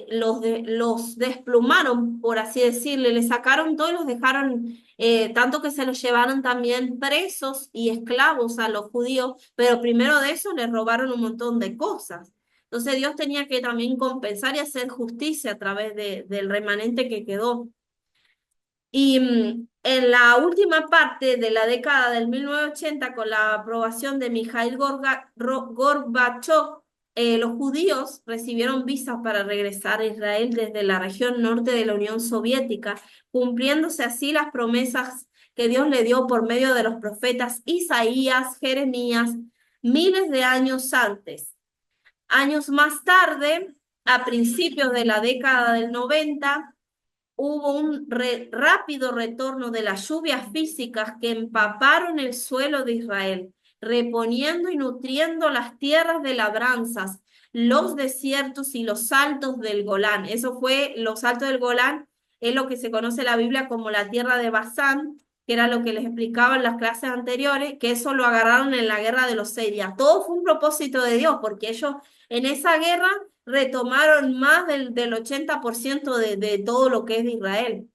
los desplumaron, por así decirle, le sacaron todo y los dejaron, tanto que se los llevaron también presos y esclavos a los judíos, pero primero de eso les robaron un montón de cosas. Entonces Dios tenía que también compensar y hacer justicia a través del remanente que quedó. Y en la última parte de la década del 1980, con la aprobación de Mikhail Gorbachev, los judíos recibieron visas para regresar a Israel desde la región norte de la Unión Soviética, cumpliéndose así las promesas que Dios le dio por medio de los profetas Isaías, Jeremías, miles de años antes. Años más tarde, a principios de la década del 90, hubo un rápido retorno de las lluvias físicas que empaparon el suelo de Israel, reponiendo y nutriendo las tierras de labranzas, los desiertos y los altos del Golán. Eso fue, los altos del Golán es lo que se conoce en la Biblia como la tierra de Basán, que era lo que les explicaba en las clases anteriores, que eso lo agarraron en la guerra de los 6 días. Todo fue un propósito de Dios, porque ellos en esa guerra retomaron más del 80% de todo lo que es de Israel.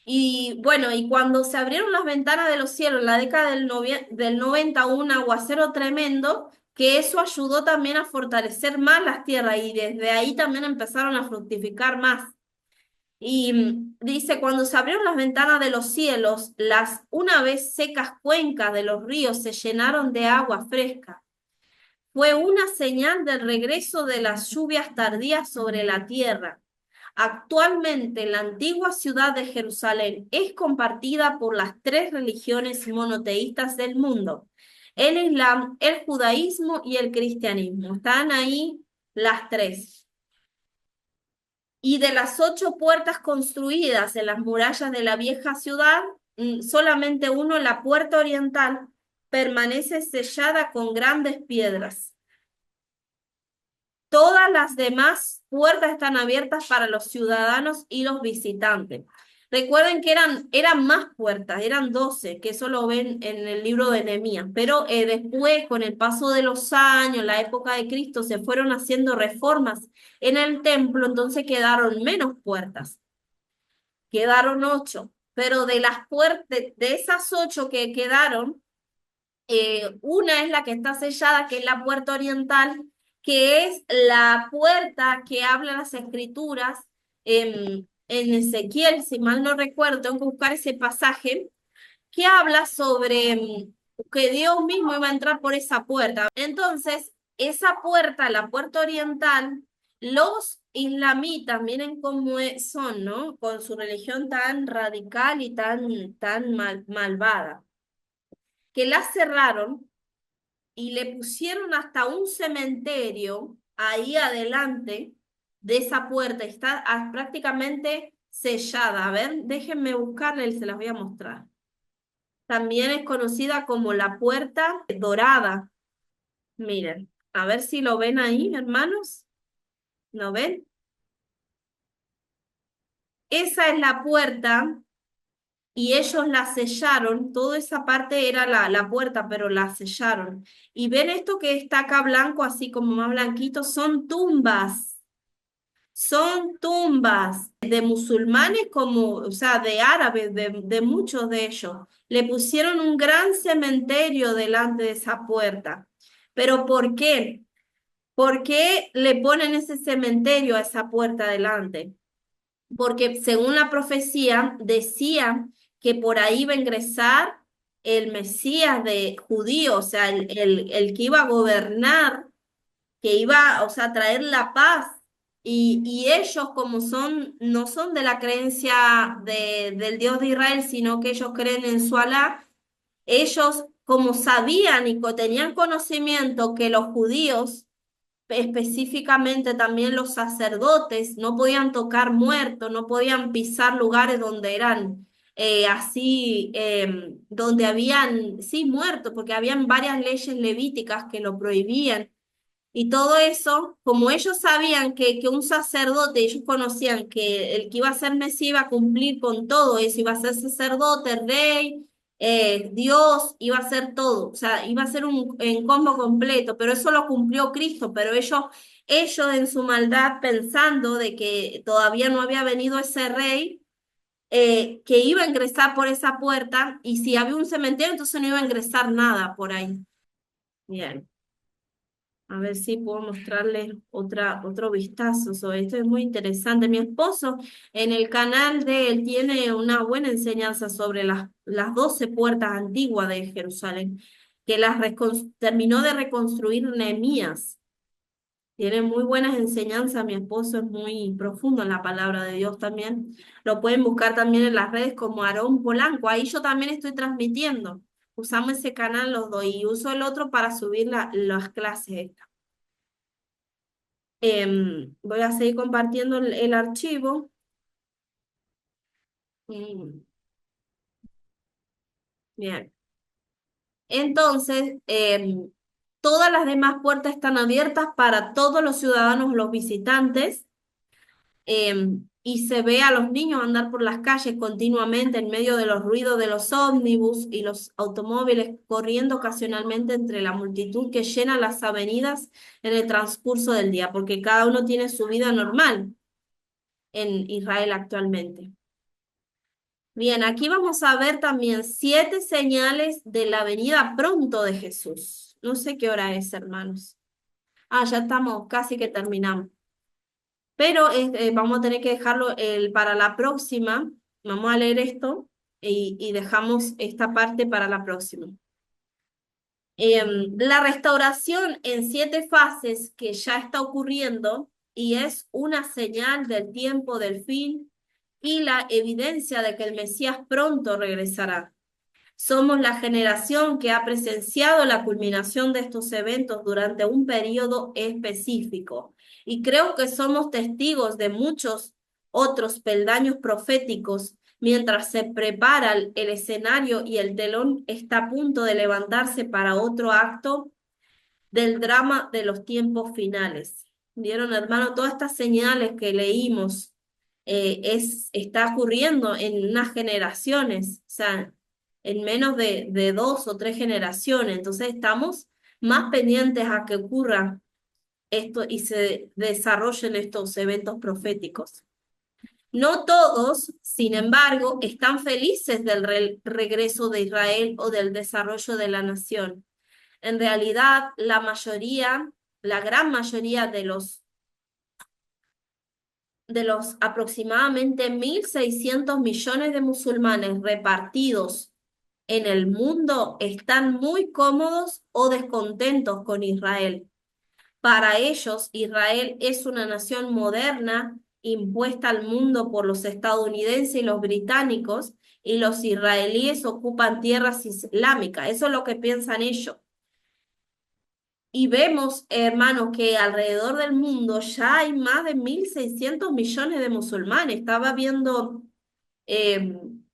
Y bueno, y cuando se abrieron las ventanas de los cielos en la década del 90, un aguacero tremendo, que eso ayudó también a fortalecer más las tierras y desde ahí también empezaron a fructificar más. Y dice, cuando se abrieron las ventanas de los cielos, las una vez secas cuencas de los ríos se llenaron de agua fresca. Fue una señal del regreso de las lluvias tardías sobre la tierra. Actualmente, la antigua ciudad de Jerusalén es compartida por las 3 religiones monoteístas del mundo: el Islam, el judaísmo y el cristianismo. Están ahí las 3. Y de las 8 puertas construidas en las murallas de la vieja ciudad, solamente uno, la puerta oriental, permanece sellada con grandes piedras. Todas las demás puertas están abiertas para los ciudadanos y los visitantes. Recuerden que eran más puertas, eran 12, que eso lo ven en el libro de Nehemías, pero después, con el paso de los años, la época de Cristo, se fueron haciendo reformas en el templo, entonces quedaron menos puertas, quedaron 8, pero de las puertas, de esas 8 que quedaron, una es la que está sellada, que es la puerta oriental, que es la puerta que habla las escrituras en Ezequiel, si mal no recuerdo, tengo que buscar ese pasaje, que habla sobre que Dios mismo iba a entrar por esa puerta. Entonces, esa puerta, la puerta oriental, los islamitas, miren cómo son, ¿no? Con su religión tan radical y tan malvada, que la cerraron y le pusieron hasta un cementerio ahí adelante de esa puerta. Está prácticamente sellada. A ver, déjenme buscarla y se las voy a mostrar. También es conocida como la puerta dorada. Miren, a ver si lo ven ahí, hermanos. ¿Lo ven? Esa es la puerta y ellos la sellaron, toda esa parte era la puerta, pero la sellaron. Y ven esto que está acá blanco, así como más blanquito, son tumbas de musulmanes como, o sea, de árabes, de muchos de ellos. Le pusieron un gran cementerio delante de esa puerta. ¿Pero por qué? ¿Por qué le ponen ese cementerio a esa puerta delante? Porque según la profecía decía que por ahí iba a ingresar el Mesías de judío, o sea, el que iba a gobernar, que iba, o sea, a traer la paz. Y ellos, como no son de la creencia del Dios de Israel, sino que ellos creen en su Alá, ellos, como sabían y tenían conocimiento que los judíos, específicamente también los sacerdotes, no podían tocar muertos, no podían pisar lugares donde eran así, donde habían, sí, muertos, porque habían varias leyes levíticas que lo prohibían. Y todo eso, como ellos sabían que un sacerdote, ellos conocían que el que iba a ser Mesías iba a cumplir con todo eso, iba a ser sacerdote, rey, Dios, iba a ser todo, o sea, iba a ser un combo completo, pero eso lo cumplió Cristo, pero ellos en su maldad pensando de que todavía no había venido ese rey, que iba a ingresar por esa puerta, y si había un cementerio, entonces no iba a ingresar nada por ahí. Bien. A ver si puedo mostrarles otro vistazo sobre esto. Es muy interesante. Mi esposo en el canal de él tiene una buena enseñanza sobre las 12 puertas antiguas de Jerusalén, que terminó de reconstruir Nehemías. Tiene muy buenas enseñanzas. Mi esposo es muy profundo en la palabra de Dios también. Lo pueden buscar también en las redes como Aarón Polanco. Ahí yo también estoy transmitiendo. Usamos ese canal los dos y uso el otro para subir las clases. Voy a seguir compartiendo el archivo. Mm, Bien. Entonces, todas las demás puertas están abiertas para todos los ciudadanos, los visitantes, y se ve a los niños andar por las calles continuamente en medio de los ruidos de los ómnibus y los automóviles, corriendo ocasionalmente entre la multitud que llena las avenidas en el transcurso del día, porque cada uno tiene su vida normal en Israel actualmente. Bien, aquí vamos a ver también 7 señales de la venida pronto de Jesús. No sé qué hora es, hermanos. Ya estamos, casi que terminamos. Pero vamos a tener que dejarlo para la próxima. Vamos a leer esto y dejamos esta parte para la próxima. La restauración en 7 fases que ya está ocurriendo y es una señal del tiempo del fin y la evidencia de que el Mesías pronto regresará. Somos la generación que ha presenciado la culminación de estos eventos durante un periodo específico y creo que somos testigos de muchos otros peldaños proféticos mientras se prepara el escenario y el telón está a punto de levantarse para otro acto del drama de los tiempos finales. ¿Vieron, hermano? Todas estas señales que leímos está ocurriendo en unas generaciones, o sea, en menos de 2 o 3 generaciones. Entonces estamos más pendientes a que ocurra esto y se desarrollen estos eventos proféticos. No todos, sin embargo, están felices del regreso de Israel o del desarrollo de la nación. En realidad, la gran mayoría de los aproximadamente 1.600 millones de musulmanes repartidos en el mundo están muy cómodos o descontentos con Israel. Para ellos, Israel es una nación moderna impuesta al mundo por los estadounidenses y los británicos, y los israelíes ocupan tierras islámicas. Eso es lo que piensan ellos. Y vemos, hermanos, que alrededor del mundo ya hay más de 1.600 millones de musulmanes. Estaba viendo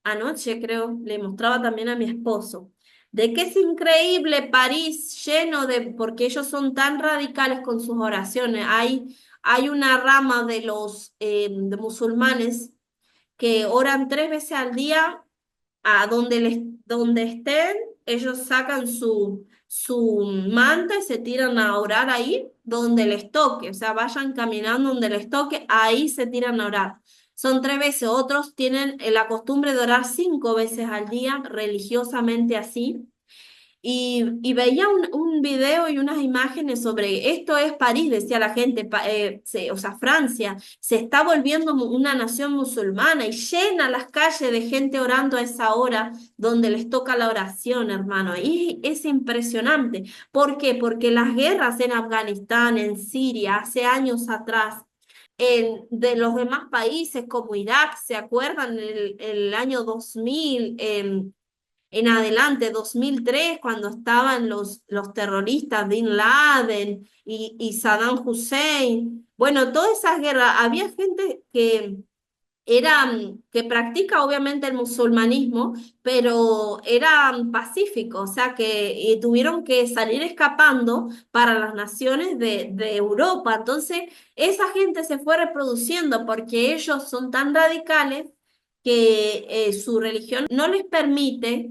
anoche, creo, le mostraba también a mi esposo, de que es increíble París lleno porque ellos son tan radicales con sus oraciones. Hay una rama de los de musulmanes que oran 3 veces al día a donde estén, ellos sacan su manta y se tiran a orar ahí donde les toque, o sea, vayan caminando donde les toque, ahí se tiran a orar. Son 3 veces, otros tienen la costumbre de orar 5 veces al día, religiosamente así. Y veía un video y unas imágenes sobre esto es París, decía la gente, o sea, Francia se está volviendo una nación musulmana y llena las calles de gente orando a esa hora donde les toca la oración, hermano. Y es impresionante. ¿Por qué? Porque las guerras en Afganistán, en Siria, hace años atrás, de los demás países como Irak, ¿se acuerdan? El año 2000, en adelante, 2003, cuando estaban los terroristas Bin Laden y Saddam Hussein. Bueno, todas esas guerras, había gente que practica obviamente el musulmanismo, pero eran pacíficos, o sea que tuvieron que salir escapando para las naciones de Europa. Entonces, esa gente se fue reproduciendo porque ellos son tan radicales que su religión no les permite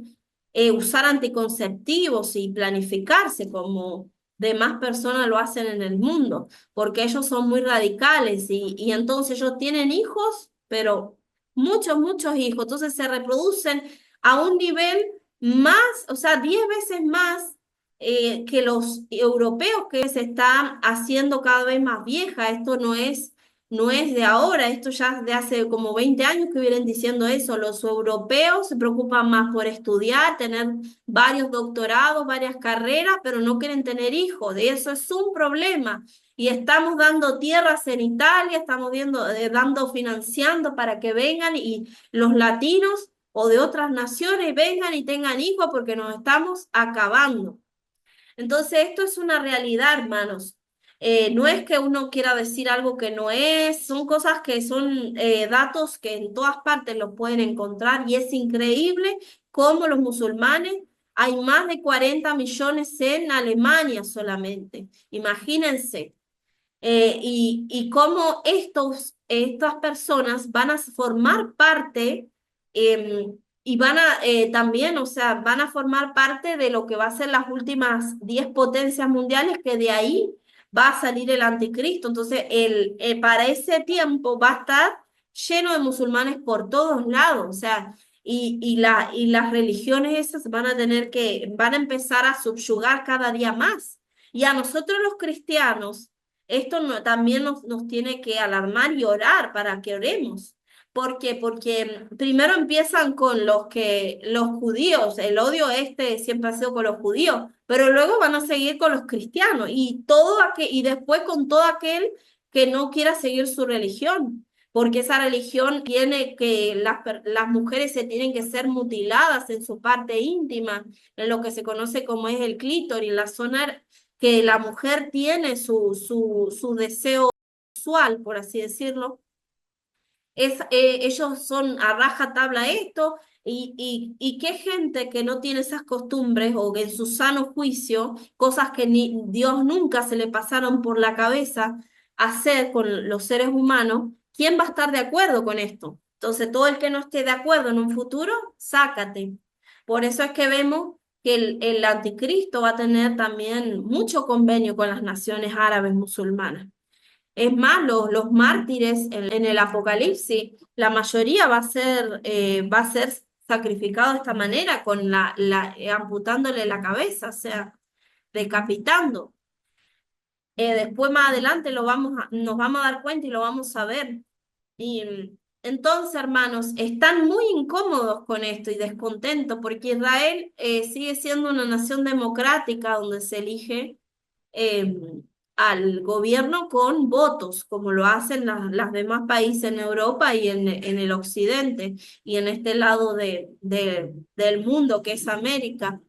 usar anticonceptivos y planificarse como demás personas lo hacen en el mundo, porque ellos son muy radicales y entonces ellos tienen hijos, pero muchos, muchos hijos, entonces se reproducen a un nivel más, o sea, 10 veces más que los europeos, que se están haciendo cada vez más vieja. Esto no es de ahora, esto ya es de hace como 20 años que vienen diciendo eso. Los europeos se preocupan más por estudiar, tener varios doctorados, varias carreras, pero no quieren tener hijos. Y eso es un problema. Y estamos dando tierras en Italia, estamos financiando para que vengan y los latinos o de otras naciones vengan y tengan hijos porque nos estamos acabando. Entonces, esto es una realidad, hermanos. No es que uno quiera decir algo que no es, son cosas que son datos que en todas partes los pueden encontrar y es increíble cómo los musulmanes, hay más de 40 millones en Alemania solamente. Imagínense. Y cómo estas personas van a formar parte y van a también, o sea, van a formar parte de lo que va a ser las últimas 10 potencias mundiales, que de ahí va a salir el anticristo. Entonces, para ese tiempo va a estar lleno de musulmanes por todos lados, o sea, y las religiones esas van a empezar a subyugar cada día más. Y a nosotros los cristianos, esto también nos tiene que alarmar y orar para que oremos. ¿Por qué? Porque primero empiezan con los judíos, el odio siempre ha sido con los judíos, pero luego van a seguir con los cristianos y después con todo aquel que no quiera seguir su religión, porque esa religión tiene que las mujeres se tienen que ser mutiladas en su parte íntima, en lo que se conoce como es el clítoris, la zona que la mujer tiene su deseo sexual, por así decirlo. Ellos son a rajatabla esto, y qué gente que no tiene esas costumbres o que en su sano juicio, cosas que ni Dios nunca se le pasaron por la cabeza hacer con los seres humanos, ¿quién va a estar de acuerdo con esto? Entonces, todo el que no esté de acuerdo en un futuro, sácate. Por eso es que vemos que el anticristo va a tener también mucho convenio con las naciones árabes musulmanas. Es más, los mártires en el Apocalipsis, la mayoría va a ser sacrificado de esta manera, amputándole la cabeza, o sea, decapitando. Después más adelante nos vamos a dar cuenta y lo vamos a ver. Y entonces, hermanos, están muy incómodos con esto y descontentos porque Israel sigue siendo una nación democrática donde se elige eh, al gobierno con votos, como lo hacen las demás países en Europa y en el occidente y en este lado del mundo que es América.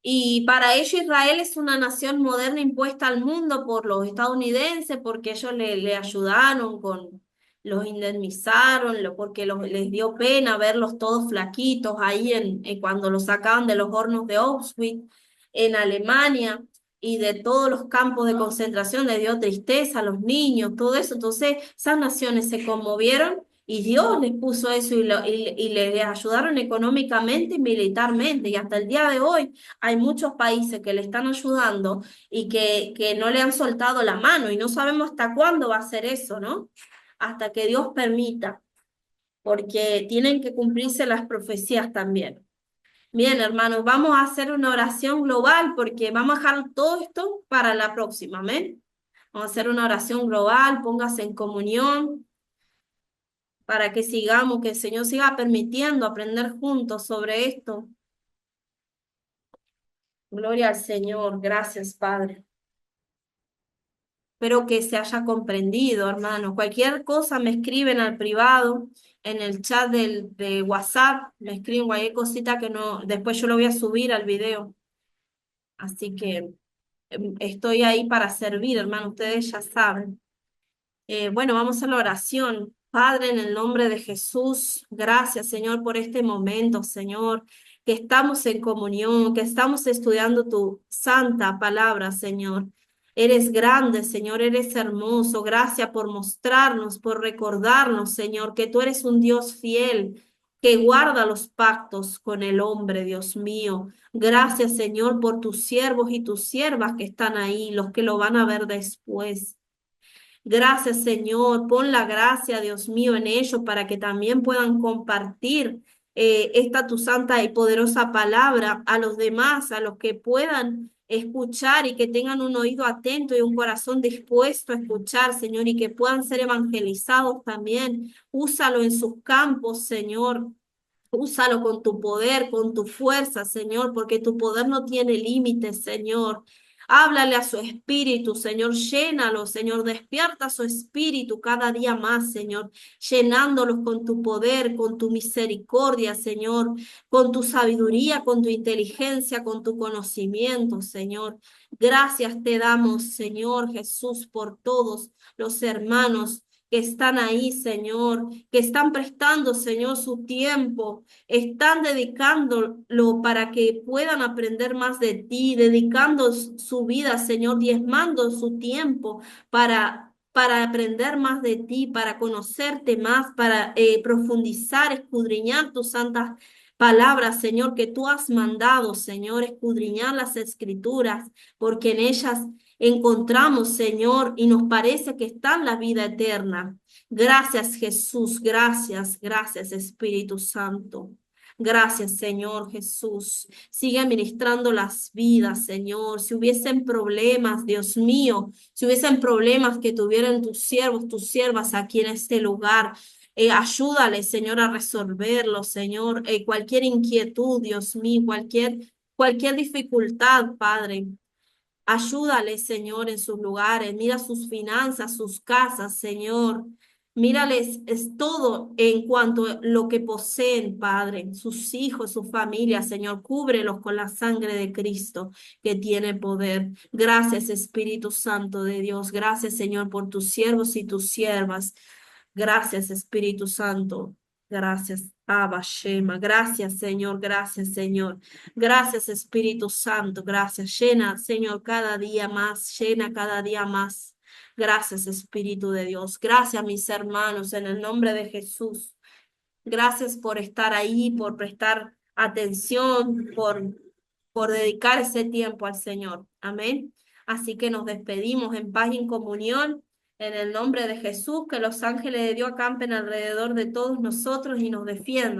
Y para ellos Israel es una nación moderna impuesta al mundo por los estadounidenses, porque ellos le ayudaron los indemnizaron, porque les dio pena verlos todos flaquitos ahí cuando los sacaban de los hornos de Auschwitz en Alemania y de todos los campos de concentración, les dio tristeza a los niños, todo eso. Entonces esas naciones se conmovieron y Dios les puso eso y les ayudaron económicamente y militarmente. Y hasta el día de hoy hay muchos países que le están ayudando y que no le han soltado la mano y no sabemos hasta cuándo va a ser eso, ¿no? Hasta que Dios permita, porque tienen que cumplirse las profecías también. Bien, hermanos, vamos a hacer una oración global porque vamos a dejar todo esto para la próxima, amén. Vamos a hacer una oración global, póngase en comunión para que sigamos, que el Señor siga permitiendo aprender juntos sobre esto. Gloria al Señor, gracias, Padre. Espero que se haya comprendido, hermano. Cualquier cosa me escriben al privado, en el chat de WhatsApp, me escriben cualquier cosita que no, después yo lo voy a subir al video. Así que estoy ahí para servir, hermano, ustedes ya saben. Bueno, vamos a la oración. Padre, en el nombre de Jesús, gracias, Señor, por este momento, Señor, que estamos en comunión, que estamos estudiando tu santa palabra, Señor. Eres grande, Señor, eres hermoso. Gracias por mostrarnos, por recordarnos, Señor, que tú eres un Dios fiel, que guarda los pactos con el hombre, Dios mío. Gracias, Señor, por tus siervos y tus siervas que están ahí, los que lo van a ver después. Gracias, Señor. Pon la gracia, Dios mío, en ellos para que también puedan compartir esta tu santa y poderosa palabra a los demás, a los que puedan escuchar y que tengan un oído atento y un corazón dispuesto a escuchar, Señor, y que puedan ser evangelizados también. Úsalo en sus campos, Señor. Úsalo con tu poder, con tu fuerza, Señor, porque tu poder no tiene límites, Señor. Háblale a su espíritu, Señor, llénalo, Señor, despierta su espíritu cada día más, Señor, llenándolos con tu poder, con tu misericordia, Señor, con tu sabiduría, con tu inteligencia, con tu conocimiento, Señor. Gracias te damos, Señor Jesús, por todos los hermanos que están ahí, Señor, que están prestando, Señor, su tiempo, están dedicándolo para que puedan aprender más de ti, dedicando su vida, Señor, diezmando su tiempo para aprender más de ti, para conocerte más, para profundizar, escudriñar tus santas palabras, Señor, que tú has mandado, Señor, escudriñar las escrituras, porque en ellas encontramos, Señor, y nos parece que está en la vida eterna. Gracias, Jesús, gracias, gracias, Espíritu Santo. Gracias, Señor Jesús. Sigue ministrando las vidas, Señor. Si hubiesen problemas, Dios mío, si hubiesen problemas que tuvieran tus siervos, tus siervas aquí en este lugar, ayúdale, Señor, a resolverlo, Señor. Cualquier inquietud, Dios mío, cualquier dificultad, Padre. Ayúdale, Señor, en sus lugares. Mira sus finanzas, sus casas, Señor. Mírales, es todo en cuanto a lo que poseen, Padre, sus hijos, su familia, Señor. Cúbrelos con la sangre de Cristo que tiene poder. Gracias, Espíritu Santo de Dios. Gracias, Señor, por tus siervos y tus siervas. Gracias, Espíritu Santo. Gracias, Abba Shema. Gracias, Señor. Gracias, Señor. Gracias, Espíritu Santo. Gracias. Llena, Señor, cada día más. Llena cada día más. Gracias, Espíritu de Dios. Gracias, mis hermanos, en el nombre de Jesús. Gracias por estar ahí, por prestar atención, por dedicar ese tiempo al Señor. Amén. Así que nos despedimos en paz y en comunión. En el nombre de Jesús, que los ángeles de Dios acampen alrededor de todos nosotros y nos defiendan.